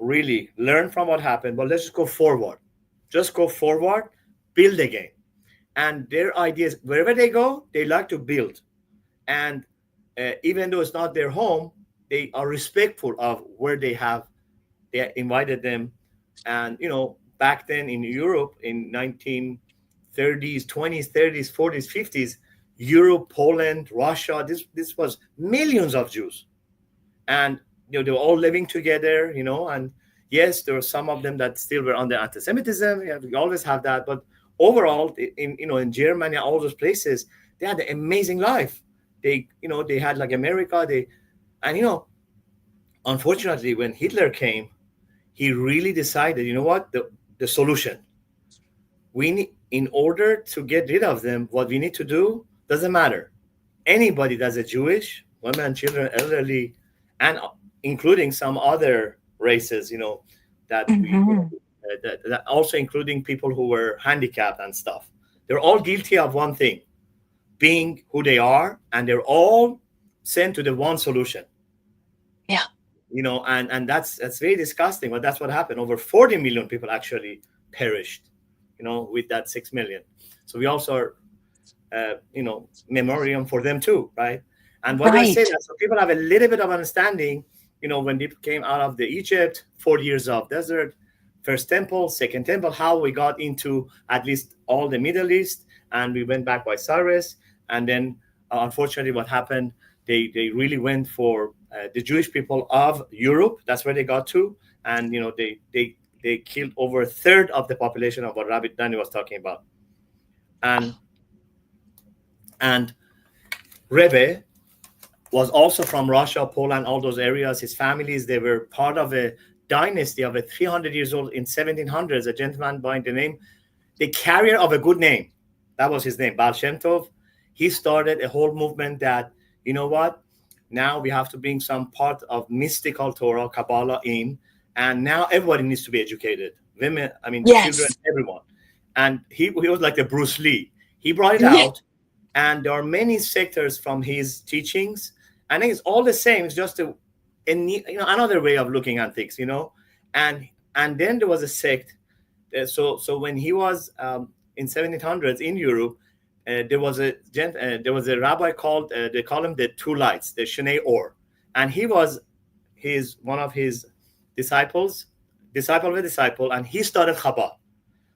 really learn from what happened, but let's just go forward. Just go forward, build again. And their ideas, wherever they go, they like to build. And even though it's not their home, they are respectful of where they invited them. And, back then in Europe in 1930s, 20s, 30s, 40s, 50s, Europe, Poland, Russia, this was millions of Jews. And, they were all living together, and yes, there were some of them that still were under anti-Semitism. Yeah, we always have that. But overall, in Germany, all those places, they had an amazing life. They had like America, unfortunately, when Hitler came, he really decided, what, the solution. We need, in order to get rid of them, what we need to do doesn't matter. Anybody that's a Jewish, women, children, elderly, and including some other races, that that also including people who were handicapped and stuff. They're all guilty of one thing, being who they are, and they're all sent to the one solution. Yeah. And that's very disgusting, but that's what happened. Over 40 million people actually perished, with that 6 million. So we also are, memoriam for them too, right? And why do I say that? So people have a little bit of understanding, when they came out of the Egypt, 40 years of desert, first temple, second temple, how we got into at least all the Middle East, and we went back by Cyrus. And then, unfortunately, what happened, they really went for the Jewish people of Europe. That's where they got to. And, they killed over a third of the population of what Rabbi Dani was talking about. And Rebbe was also from Russia, Poland, all those areas. His families, they were part of a dynasty of a 300 years old in 1700s, a gentleman by the name, the carrier of a good name. That was his name, Baal Shem Tov. He started a whole movement that, now we have to bring some part of mystical Torah, Kabbalah in, and now everybody needs to be educated. Women, yes. Children, everyone. And he was like the Bruce Lee. He brought it out, and there are many sectors from his teachings. I think it's all the same. It's just another way of looking at things, And then there was a sect. So when he was in 1700s in Europe, there was a rabbi called they call him the Two Lights, the Shnei Or, and he was one of his disciple of a disciple, and he started Chabad.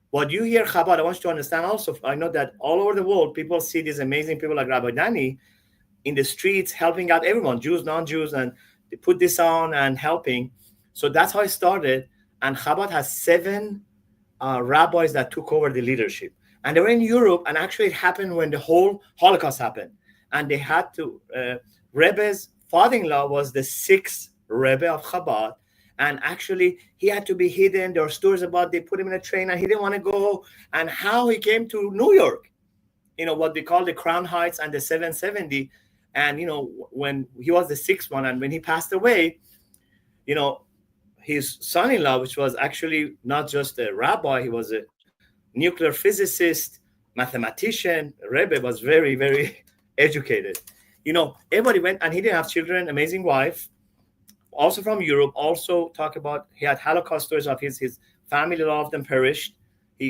What you hear Chabad, I want you to understand also. I know that all over the world, people see these amazing people like Rabbi Dani in the streets helping out everyone, Jews, non-Jews, and they put this on and helping. So that's how it started. And Chabad has 7 rabbis that took over the leadership. And they were in Europe, and actually it happened when the whole Holocaust happened. And they had to, Rebbe's father-in-law was the 6th Rebbe of Chabad. And actually, he had to be hidden. There are stories about they put him in a train and he didn't want to go. And how he came to New York, what they call the Crown Heights and the 770. And, when he was the 6th one, and when he passed away, his son-in-law, which was actually not just a rabbi, he was a nuclear physicist, mathematician. Rebbe was very, very educated. Everybody went, and he didn't have children, amazing wife. Also from Europe, also talk about, he had Holocaust stories of his family, a lot of them perished.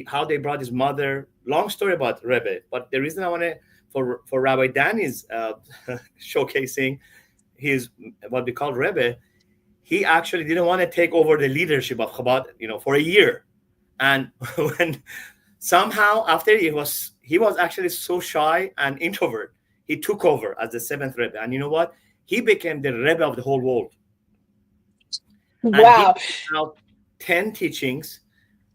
How they brought his mother, long story about Rebbe. But the reason I want to, for Rabbi Dani's showcasing his, what we call Rebbe, he actually didn't want to take over the leadership of Chabad, for a year. And when somehow after he was actually so shy and introvert, he took over as the seventh Rebbe. And you know what? He became the Rebbe of the whole world. And he Wow. put out 10 teachings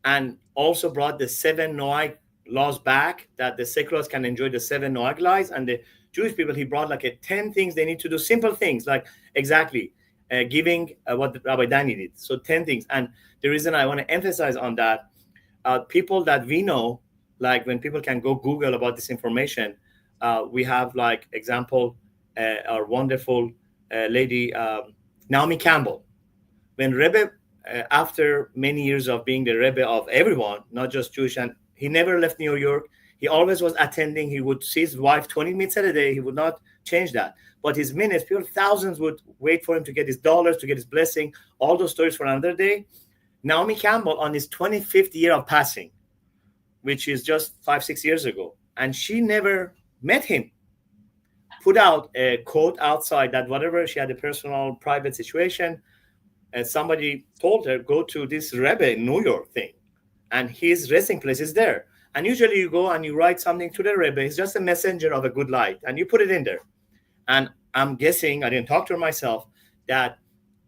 and also brought the seven Noahic laws back, that the seculars can enjoy the seven Noahic laws. And the Jewish people, he brought like 10 things they need to do, simple things, like exactly giving what Rabbi Danny did. So 10 things. And the reason I want to emphasize on that, people that we know, like when people can go Google about this information, we have like example, our wonderful lady, Naomi Campbell. When Rebbe, after many years of being the Rebbe of everyone, not just Jewish, and he never left New York. He always was attending. He would see his wife 20 minutes a day. He would not change that. But his minutes, people, thousands would wait for him to get his dollars, to get his blessing. All those stories for another day. Naomi Campbell, on his 25th year of passing, which is just 5-6 years ago, and she never met him, put out a quote outside that whatever, she had a personal, private situation, and somebody told her, go to this Rebbe in New York thing, and his resting place is there. And usually you go and you write something to the Rebbe. He's just a messenger of a good light, and you put it in there. And I'm guessing, I didn't talk to her myself, that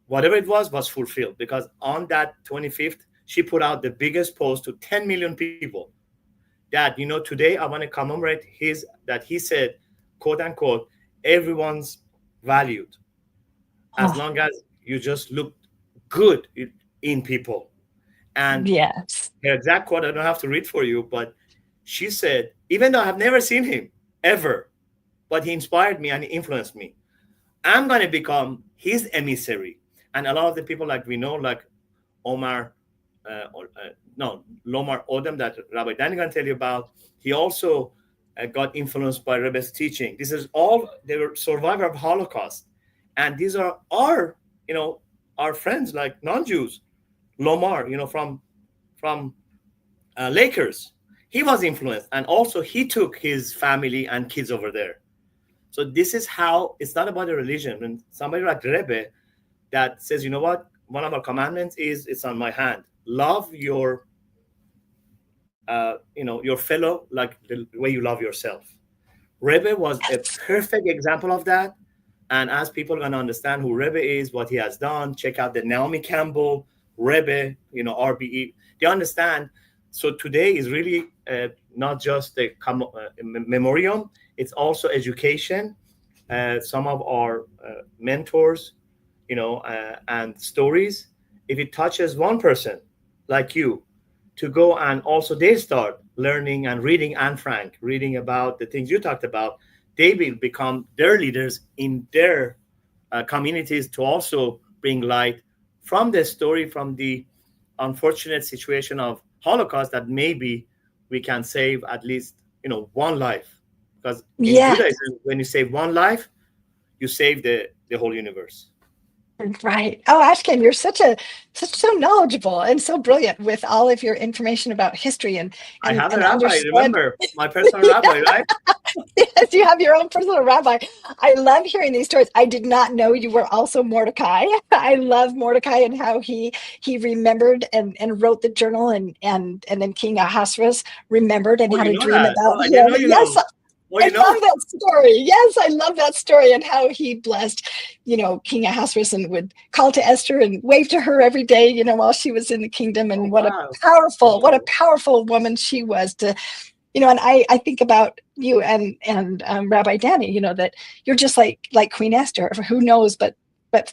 whatever it was fulfilled, because on that 25th, she put out the biggest post to 10 million people that, today I want to commemorate that he said, quote unquote, everyone's valued as long as you just look good in people. And Yes. her exact quote, I don't have to read for you, but she said, even though I have never seen him ever, but he inspired me and he influenced me, I'm going to become his emissary. And a lot of the people like we know, like Lomar Odom, that Rabbi Danny going to tell you about, he also got influenced by Rebbe's teaching. This is all, they were survivor of Holocaust. And these are our friends, like non-Jews. Lomar, from Lakers, he was influenced, and also he took his family and kids over there. So this is how, it's not about a religion. When somebody like Rebbe that says, you know what, one of our commandments is, it's on my hand, love your your fellow like the way you love yourself. Rebbe was a perfect example of that. And as people are going to understand who Rebbe is, what he has done, check out the Naomi Campbell Rebbe, RBE. They understand. So today is really not just a memoriam, it's also education. Some of our mentors, and stories, if it touches one person like you, to go and also they start learning and reading Anne Frank, reading about the things you talked about, they will become their leaders in their communities to also bring light from the story, from the unfortunate situation of Holocaust, that maybe we can save at least, one life. Because in Judaism, when you save one life, you save the whole universe. Right. Oh, Ashken, you're so knowledgeable and so brilliant with all of your information about history and I have a rabbi, understand. remember, my personal rabbi, right? Yes, you have your own personal rabbi. I love hearing these stories. I did not know you were also Mordecai. I love Mordecai and how he remembered and wrote the journal, and then King Ahasuerus remembered and had a dream that. about I him. didn't know you Yes, know. I love that story. Yes, I love that story, and how he blessed, King Ahasuerus, and would call to Esther and wave to her every day, while she was in the kingdom. And what a powerful woman she was to, and I think about you and Rabbi Danny, that you're just like Queen Esther. Who knows, but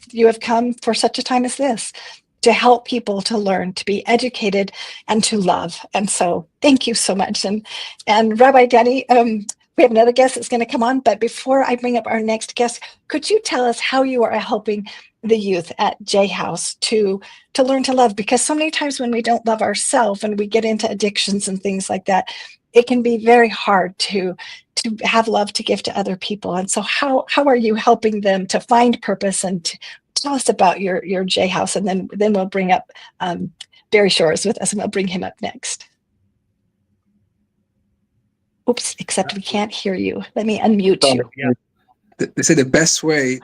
you have come for such a time as this to help people to learn, to be educated, and to love. And so thank you so much. And Rabbi Danny, we have another guest that's going to come on, but before I bring up our next guest, could you tell us how you are helping the youth at J House to learn to love? Because so many times when we don't love ourselves and we get into addictions and things like that, it can be very hard to have love to give to other people. And so how are you helping them to find purpose? And to tell us about your J House, and then we'll bring up Barry Shores with us, and we'll bring him up next. Oops, except we can't hear you. Let me unmute you. Yeah. They say the best way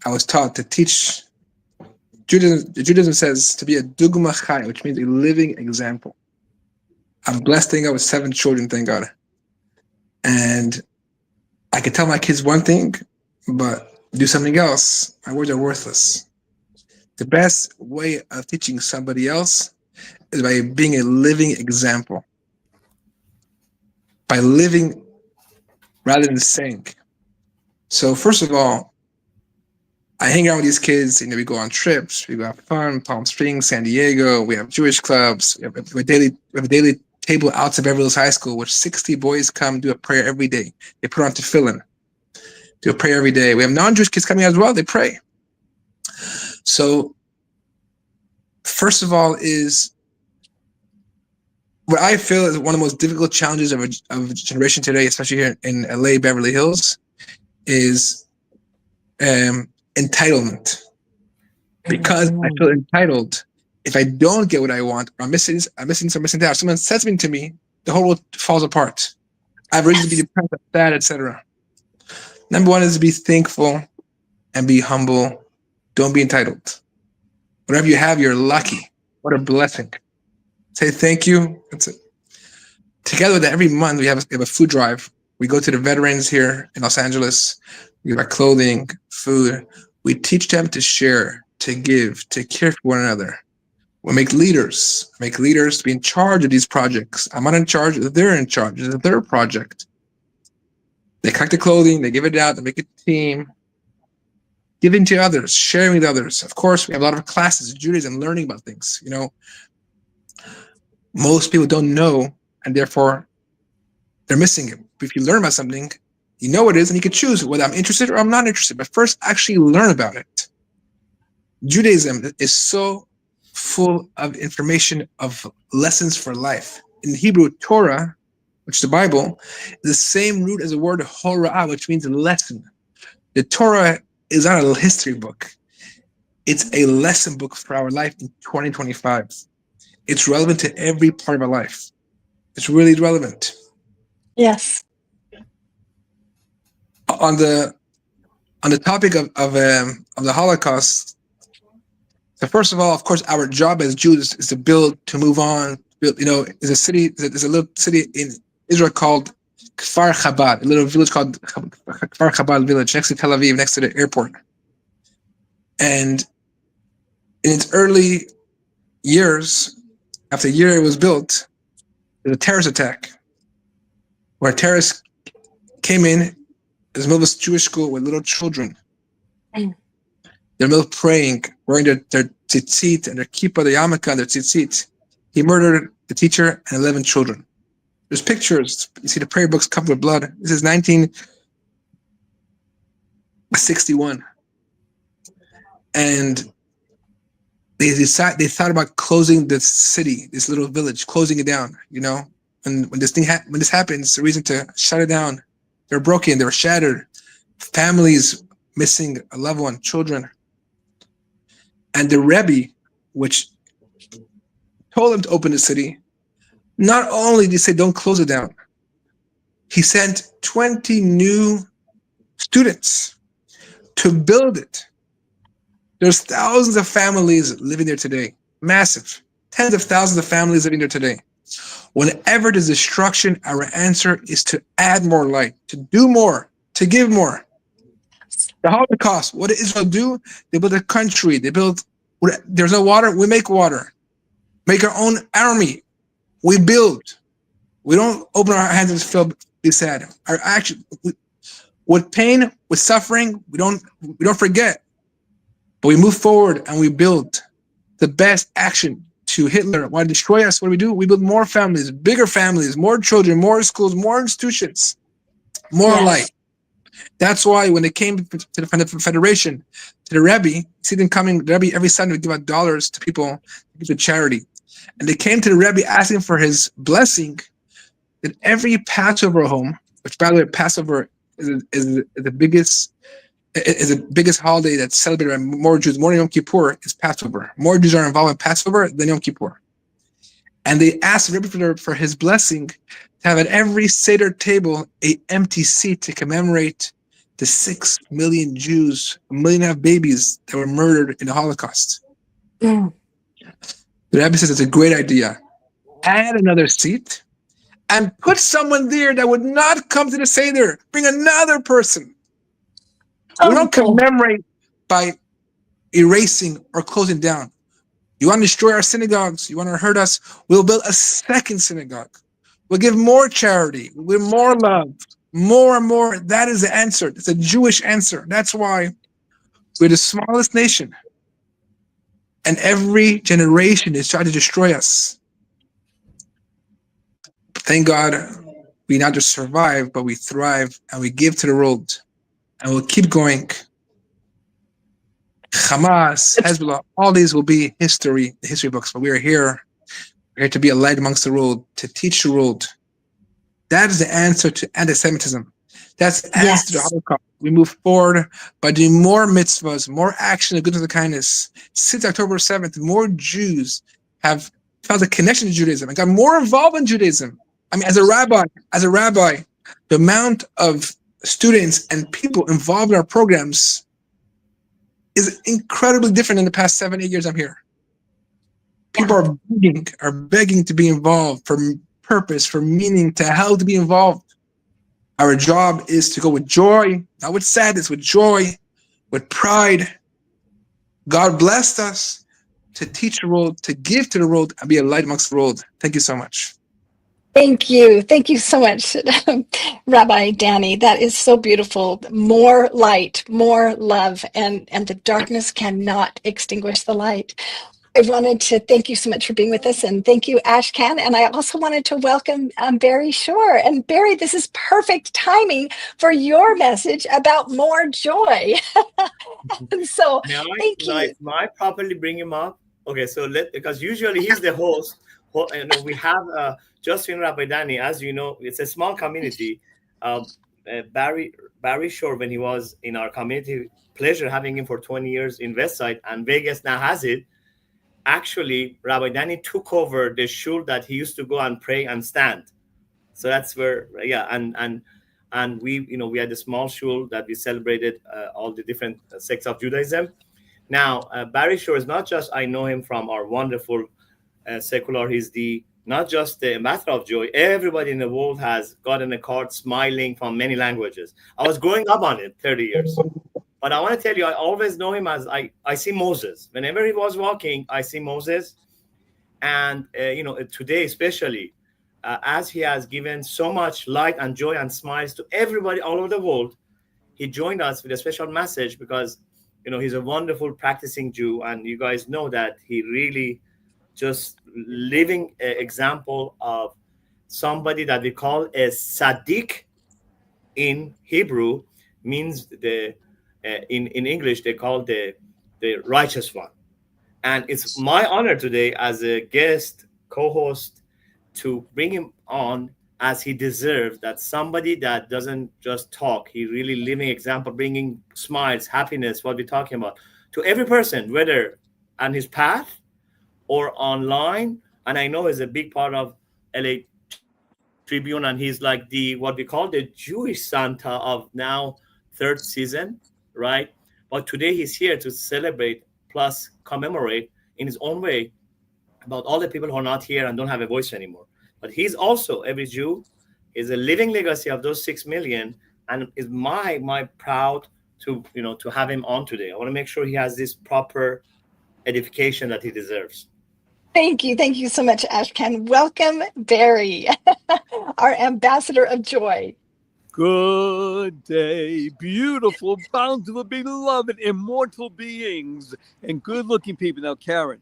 I was taught to teach Judaism says to be a dugma chai, which means a living example. I'm blessed, thank God, with 7 children, thank God. And I can tell my kids one thing, but do something else. My words are worthless. The best way of teaching somebody else is by being a living example. By living rather than saying. So first of all, I hang out with these kids, we go on trips, we go have fun, Palm Springs, San Diego, we have Jewish clubs, we have a daily table out to Beverly Hills High School, which 60 boys come do a prayer every day. They put on tefillin, do a prayer every day. We have non-Jewish kids coming out as well, they pray. So first of all is what I feel is one of the most difficult challenges of a generation today, especially here in LA, Beverly Hills, is entitlement. Because I feel entitled, if I don't get what I want, or I'm missing out, someone says something to me, the whole world falls apart. I have reason to be depressed, sad, etc. Number one is to be thankful and be humble. Don't be entitled. Whatever you have, you're lucky. What a blessing. Say thank you. That's it. Together with that, every month we have a food drive. We go to the veterans here in Los Angeles. We give our clothing, food. We teach them to share, to give, to care for one another. We make leaders to be in charge of these projects. I'm not in charge, they're in charge. It's their project. They collect the clothing, they give it out, they make a team. Giving to others, sharing with others. Of course, we have a lot of classes in Judaism, learning about things. Most people don't know, and therefore they're missing it. But if you learn about something, you know what it is, and you can choose whether I'm interested or I'm not interested. But first, actually learn about it. Judaism is so full of information, of lessons for life. In Hebrew, Torah, which is the Bible, is the same root as the word hora'ah, which means lesson. The Torah is not a history book. It's a lesson book for our life in 2025. It's relevant to every part of our life. It's really relevant. Yes. On the topic of the Holocaust, so first of all, of course, our job as Jews is to build, to move on. There's a little city in Israel called Kfar Chabad, a little village called Kfar Chabad village next to Tel Aviv, next to the airport. And in its early years, after a year it was built, there was a terrorist attack where terrorists came in the middle of a Jewish school with little children. They're middle praying, wearing their tzitzit and their kippah, their yarmulke, and their tzitzit. He murdered the teacher and 11 children. There's pictures. You see the prayer books covered with blood. This is 1961. And they thought about closing the city, this little village, closing it down, And when this happens, the reason to shut it down, they're broken, they were shattered. Families missing a loved one, children. And the Rebbe, which told them to open the city, not only did he say don't close it down, he sent 20 new students to build it. There's thousands of families living there today. Massive. Tens of thousands of families living there today. Whenever there's destruction, our answer is to add more light, to do more, to give more. The Holocaust, what did Israel do? They built a country. There's no water, we make water. Make our own army. We build. We don't open our hands and feel be sad. Our action, with pain, with suffering, we don't forget. But we move forward and we build. The best action to Hitler want to destroy us. What do? We build more families, bigger families, more children, more schools, more institutions, more light. That's why when they came to the Federation, to the Rebbe, see them coming, the Rebbe every Sunday would give out dollars to people, to charity. And they came to the Rebbe asking for his blessing that every Passover home, which by the way, Passover is the biggest holiday that's celebrated by more Jews, more than Yom Kippur, is Passover. More Jews are involved in Passover than Yom Kippur. And they asked the Rebbe for his blessing to have at every Seder table an empty seat to commemorate the 6 million Jews, 1.5 million babies that were murdered in the Holocaust. Mm. The rabbi says it's a great idea. Add another seat and put someone there that would not come to the Seder. Bring another person. We don't Oh, commemorate by erasing or closing down. You want to destroy our synagogues? You want to hurt us? We'll build a second synagogue. We'll give more charity. We'll give more love. More and more. That is the answer. It's a Jewish answer. That's why we're the smallest nation. And every generation is trying to destroy us. Thank God we not just survive, but we thrive and we give to the world. And we'll keep going. Hamas, Hezbollah, all these will be history, the history books, but we are here. We're here to be a light amongst the world, to teach the world. That is the answer to anti-Semitism. That's the answer to the yes. Holocaust. We move forward by doing more mitzvahs, more action of goodness and kindness. Since October 7th, more Jews have found a connection to Judaism and got more involved in Judaism. I mean, as a rabbi, the amount of students and people involved in our programs is incredibly different in the past 7-8 years I'm here. People are begging to be involved for purpose, for meaning, to how to be involved. Our job is to go with joy, not with sadness, with joy, with pride. God blessed us to teach the world, to give to the world, and be a light amongst the world. Thank you so much. Thank you. Thank you so much, Rabbi Danny. That is so beautiful. More light, more love, and the darkness cannot extinguish the light. I wanted to thank you so much for being with us, and thank you, Ashkan. And I also wanted to welcome Barry Shore. And Barry, this is perfect timing for your message about more joy. And so, thank you. May I properly bring him up? Okay, so because usually he's the host. We have Justin Rabbi Danny, as you know, it's a small community. Barry Shore, when he was in our community, pleasure having him for 20 years in Westside, and Vegas now has it. Actually, Rabbi Danny took over the shul that he used to go and pray and stand. So that's where, and we had a small shul that we celebrated all the different sects of Judaism. Now, Barry Shore is not just, I know him from our wonderful secular, he's not just the ambassador of joy. Everybody in the world has gotten a card smiling from many languages. I was growing up on it 30 years. But I want to tell you, I always know him as I see Moses. Whenever he was walking, I see Moses. And, today especially, as he has given so much light and joy and smiles to everybody all over the world, he joined us with a special message because, he's a wonderful practicing Jew. And you guys know that he really just living example of somebody that we call a Sadiq in Hebrew, means in English they call the righteous one. And it's my honor today as a guest co-host to bring him on as he deserves, that somebody that doesn't just talk, he really living example, bringing smiles, happiness, what we're talking about, to every person, whether on his path or online. And I know he's a big part of LA Tribune, and he's like what we call the Jewish Santa of now third season, right? But today he's here to celebrate plus commemorate in his own way about all the people who are not here and don't have a voice anymore. But he's also, every Jew is a living legacy of those 6 million, and is my proud to have him on today. I want to make sure he has this proper edification that he deserves. Thank you. Thank you so much, Ashkan. Welcome, Barry, our ambassador of joy. Good day, beautiful, bountiful, beloved, immortal beings, and good-looking people. Now, Karen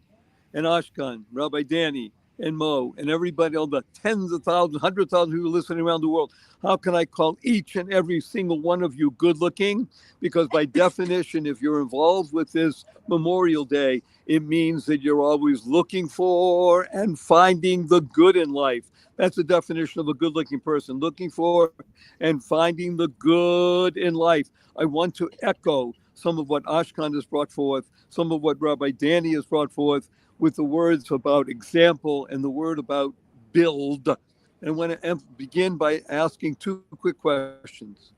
and Ashkan, Rabbi Danny and Mo, and everybody, all the tens of thousands, 100,000 people listening around the world, how can I call each and every single one of you good-looking? Because by definition, if you're involved with this Memorial Day, it means that you're always looking for and finding the good in life. That's the definition of a good-looking person, looking for and finding the good in life. I want to echo some of what Ashkan has brought forth, some of what Rabbi Danny has brought forth, with the words about example and the word about build. And I want to begin by asking two quick questions.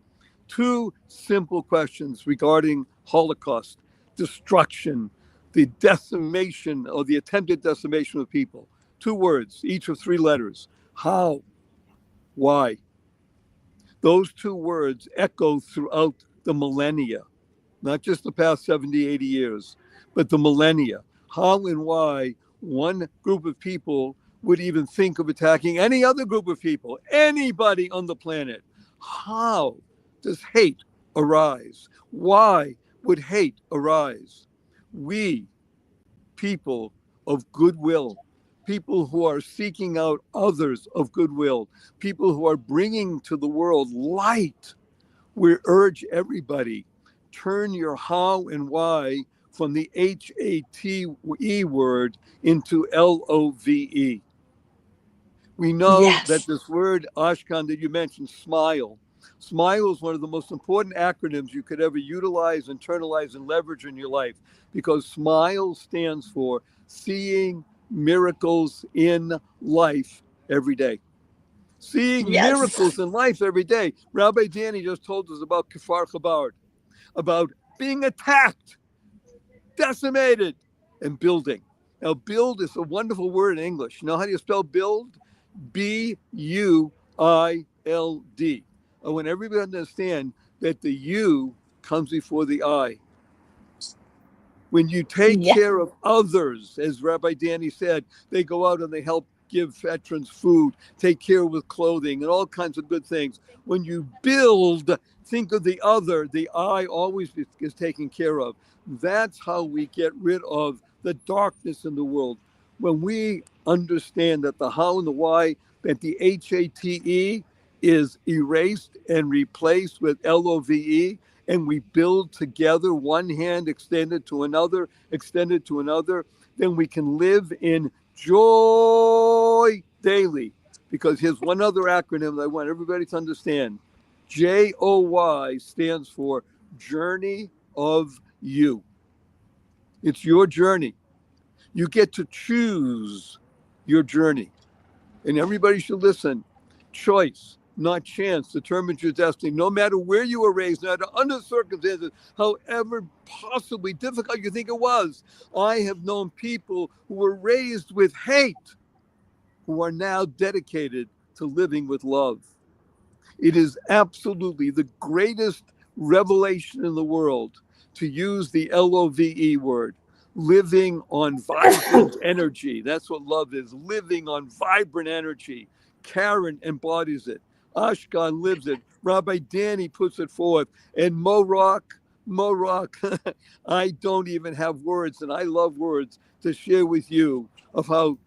Two simple questions regarding Holocaust, destruction, the decimation or the attempted decimation of people. 2 words, each of 3 letters. How? Why? Those 2 words echo throughout the millennia, not just the past 70, 80 years, but the millennia. How and why one group of people would even think of attacking any other group of people, anybody on the planet. How does hate arise? Why would hate arise? We, people of goodwill, people who are seeking out others of goodwill, people who are bringing to the world light, we urge everybody, turn your how and why from the HATE word into LOVE. We know that Yes. this word, Ashkan, that you mentioned, smile. Smile is one of the most important acronyms you could ever utilize, internalize, and leverage in your life, because smile stands for seeing miracles in life every day. Seeing Yes. miracles in life every day. Rabbi Danny just told us about Kfar Chabad, about being attacked, decimated, and building. Now, build is a wonderful word in English. You know how do you spell build? BUILD. I want everybody to understand that the U comes before the I. When you take Yeah. care of others, as Rabbi Danny said, they go out and they help give veterans food, take care with clothing, and all kinds of good things. When you build, think of the other. The I always is taken care of. That's how we get rid of the darkness in the world. When we understand that the how and the why, that the HATE is erased and replaced with LOVE, and we build together, one hand extended to another, then we can live in joy daily. Because here's one other acronym that I want everybody to understand. JOY stands for Journey of You. It's your journey. You get to choose your journey. And everybody should listen. Choice, not chance, determines your destiny. No matter where you were raised, no matter under circumstances, however possibly difficult you think it was. I have known people who were raised with hate who are now dedicated to living with love. It is absolutely the greatest revelation in the world to use the LOVE word, living on vibrant energy. That's what love is, living on vibrant energy. Karen embodies it. Ashkan lives it. Rabbi Danny puts it forth. And Morak, I don't even have words, and I love words to share with you of how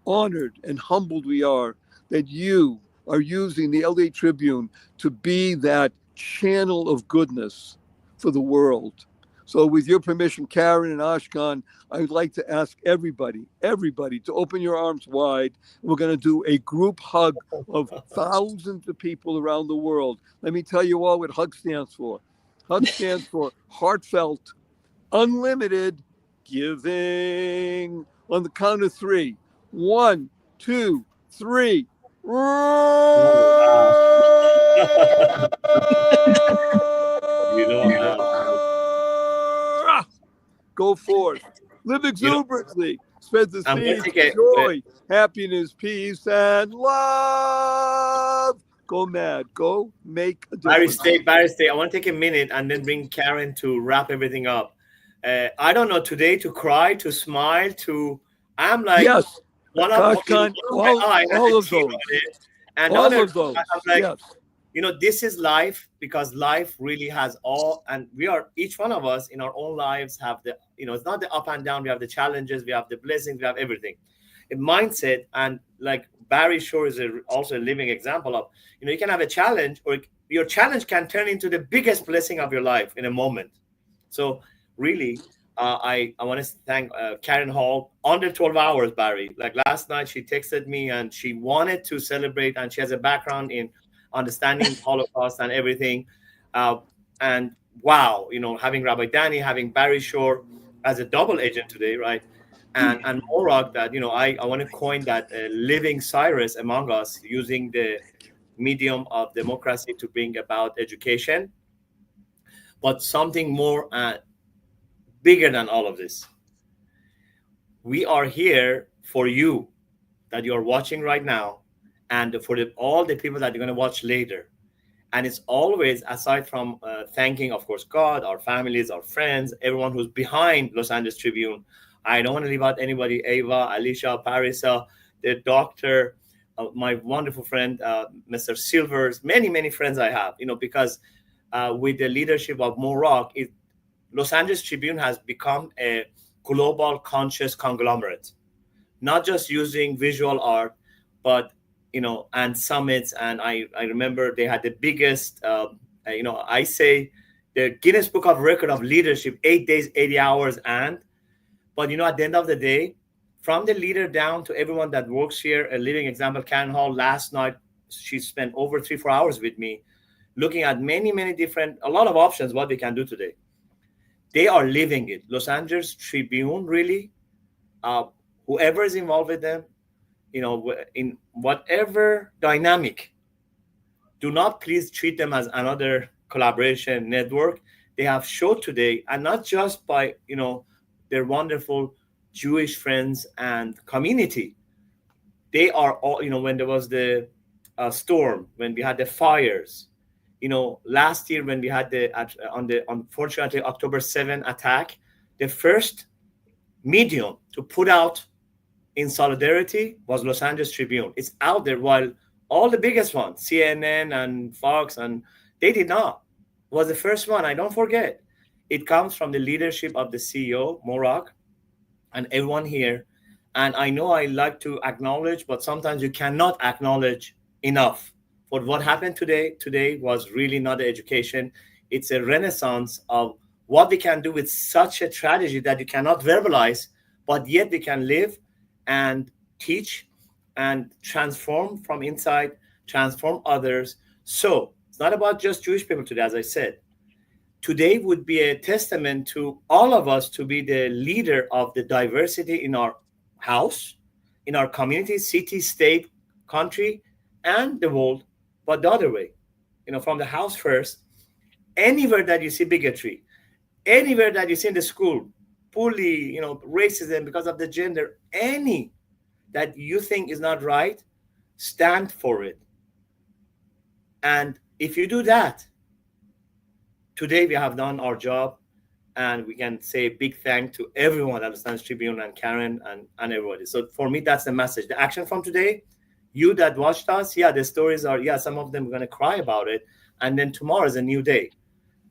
honored and humbled we are that you are using the LA Tribune to be that channel of goodness for the world. So, with your permission, Karen and Ashkan, I would like to ask everybody to open your arms wide. We're going to do a group hug of thousands of people around the world. Let me tell you all what HUG stands for. HUG stands for heartfelt, unlimited giving. On the count of 3. 1, 2, 3. Oh, wow. you know, um, Go forth. Live you know, exuberantly. Spread the I'm going to seeds take of a joy, happiness, peace, and love. Go mad. Go make a difference. Barry Stay. I want to take a minute and then bring Karen to wrap everything up. I don't know today to cry, to smile, to I'm like Yes. one Kashkan, of my eye has all a of tear those. on it, and the All other of those. I'm like, Yes. this is life, because life really has all, and we are, each one of us in our own lives have the, it's not the up and down. We have the challenges, we have the blessings, we have everything. A mindset, and like Barry Shore is also a living example of, you can have a challenge, or your challenge can turn into the biggest blessing of your life in a moment. So really, I want to thank Karen Hall. Under 12 hours, Barry. Like last night, she texted me and she wanted to celebrate, and she has a background in understanding Holocaust and everything. Uh, and wow, having Rabbi Danny, having Barry Shore as a double agent today, right? And Morag, that I want to coin that living Cyrus among us, using the medium of democracy to bring about education, but something more bigger than all of this. we are here for you that you're watching right now, and for all the people that you're going to watch later. And it's always, aside from thanking, of course, God, our families, our friends, everyone who's behind Los Angeles Tribune. I don't want to leave out anybody: Ava, Alicia, Parisa, the doctor, my wonderful friend, Mr. Silvers, many, many friends I have, because with the leadership of Mo Rock, Los Angeles Tribune has become a global conscious conglomerate, not just using visual art, but and summits. And I remember they had the biggest, I say the Guinness Book of Record of leadership, 8 days, 80 hours. But at the end of the day, from the leader down to everyone that works here, a living example. Karen Hall last night, she spent over 3-4 hours with me, looking at many, many different, a lot of options what we can do today. They are living it. Los Angeles Tribune, really, whoever is involved with them, in whatever dynamic, do not please treat them as another collaboration network. They have showed today, and not just by their wonderful Jewish friends and community. They are all, when there was the storm, when we had the fires, last year when we had on the unfortunately October 7 attack, the first medium to put out in solidarity was Los Angeles Tribune. It's out there, while all the biggest ones, CNN and Fox, and they did not. It was the first one. I don't forget. It comes from the leadership of the CEO, Mo Rock, and everyone here. And I know I like to acknowledge, but sometimes you cannot acknowledge enough. For what happened today was really not an education. It's a renaissance of what we can do with such a tragedy that you cannot verbalize, but yet we can live and teach and transform from inside, transform others. So it's not about just Jewish people today, as I said. Today would be a testament to all of us to be the leader of the diversity in our house, in our community, city, state, country, and the world, but the other way, from the house first. Anywhere that you see bigotry, anywhere that you see in the school, bully, racism because of the gender, any that you think is not right, stand for it. And if you do that, today we have done our job, and we can say big thank to everyone at the Stands Tribune and Karen and everybody. So for me, that's the message. The action from today, you that watched us, the stories are, some of them are going to cry about it. And then tomorrow is a new day.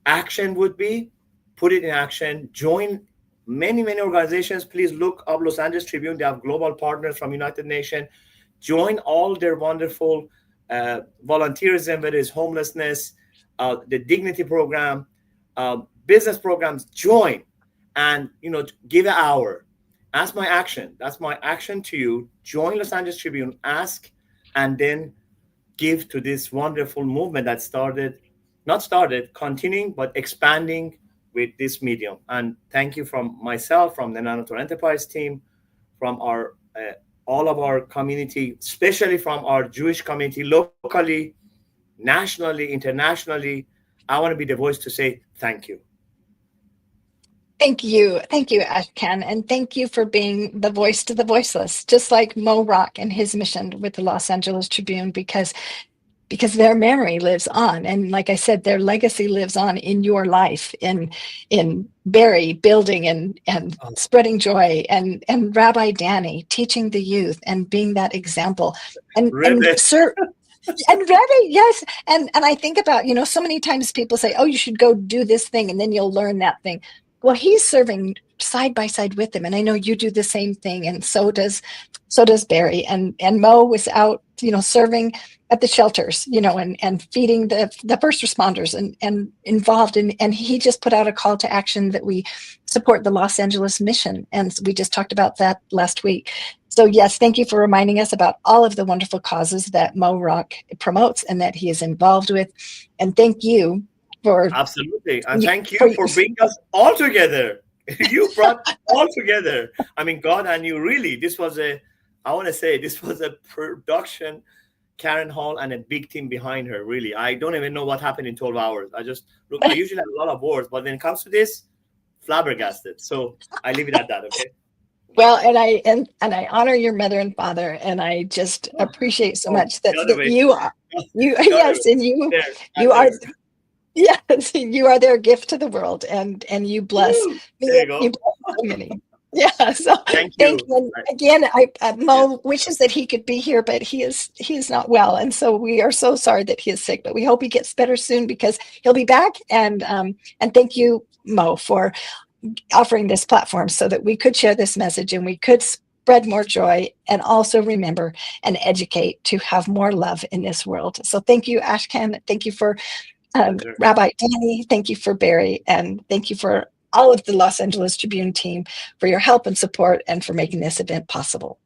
Action would be, put it in action, join many, many organizations. Please look up Los Angeles Tribune. They have global partners from United Nations. Join all their wonderful volunteerism, whether it's homelessness, the dignity program, business programs. Join and give an hour. That's my action. That's my action to you. Join Los Angeles Tribune, ask, and then give to this wonderful movement that continuing, but expanding with this medium. And thank you from myself, from the Nanotor Enterprise team, from our all of our community, especially from our Jewish community, locally, nationally, internationally. I want to be the voice to say thank you. Thank you, Ashkan, and thank you for being the voice to the voiceless, just like Mo Rock and his mission with the Los Angeles Tribune, because their memory lives on, and like I said, their legacy lives on in your life, in Barry building and spreading joy, and Rabbi Danny teaching the youth and being that example, and Sir. And Rabbi, yes, and I think about, so many times people say, oh, you should go do this thing and then you'll learn that thing. Well, he's serving side by side with them, and I know you do the same thing, and so does Barry, and Mo was out, serving at the shelters, and feeding the first responders, and involved in, and he just put out a call to action that we support the Los Angeles mission, and we just talked about that last week. So yes, thank you for reminding us about all of the wonderful causes that Mo Rock promotes and that he is involved with, and thank you for absolutely, and thank you for bringing us all together. You brought all together. I mean, God and you, really, this was a production, Karen Hall and a big team behind her, really. I don't even know what happened in 12 hours. I usually have a lot of words, but when it comes to this, flabbergasted. So I leave it at that, okay? Well, and I honor your mother and father, and I just appreciate so Oh, much that, the other that way. you are you The other way. yes, and you There, you I'm are there. yes, you are their gift to the world, and you bless Woo! me, There you and you go. bless so many. Yeah, so Thank thank you. you. And I, again, yeah. Mo wishes that he could be here, but he is not well, and so we are so sorry that he is sick. But we hope he gets better soon because he'll be back. And thank you, Mo, for offering this platform so that we could share this message and we could spread more joy and also remember and educate to have more love in this world. So thank you, Ashkan. Thank you for Pleasure. Rabbi Danny. Thank you for Barry. And thank you for all of the Los Angeles Tribune team for your help and support and for making this event possible.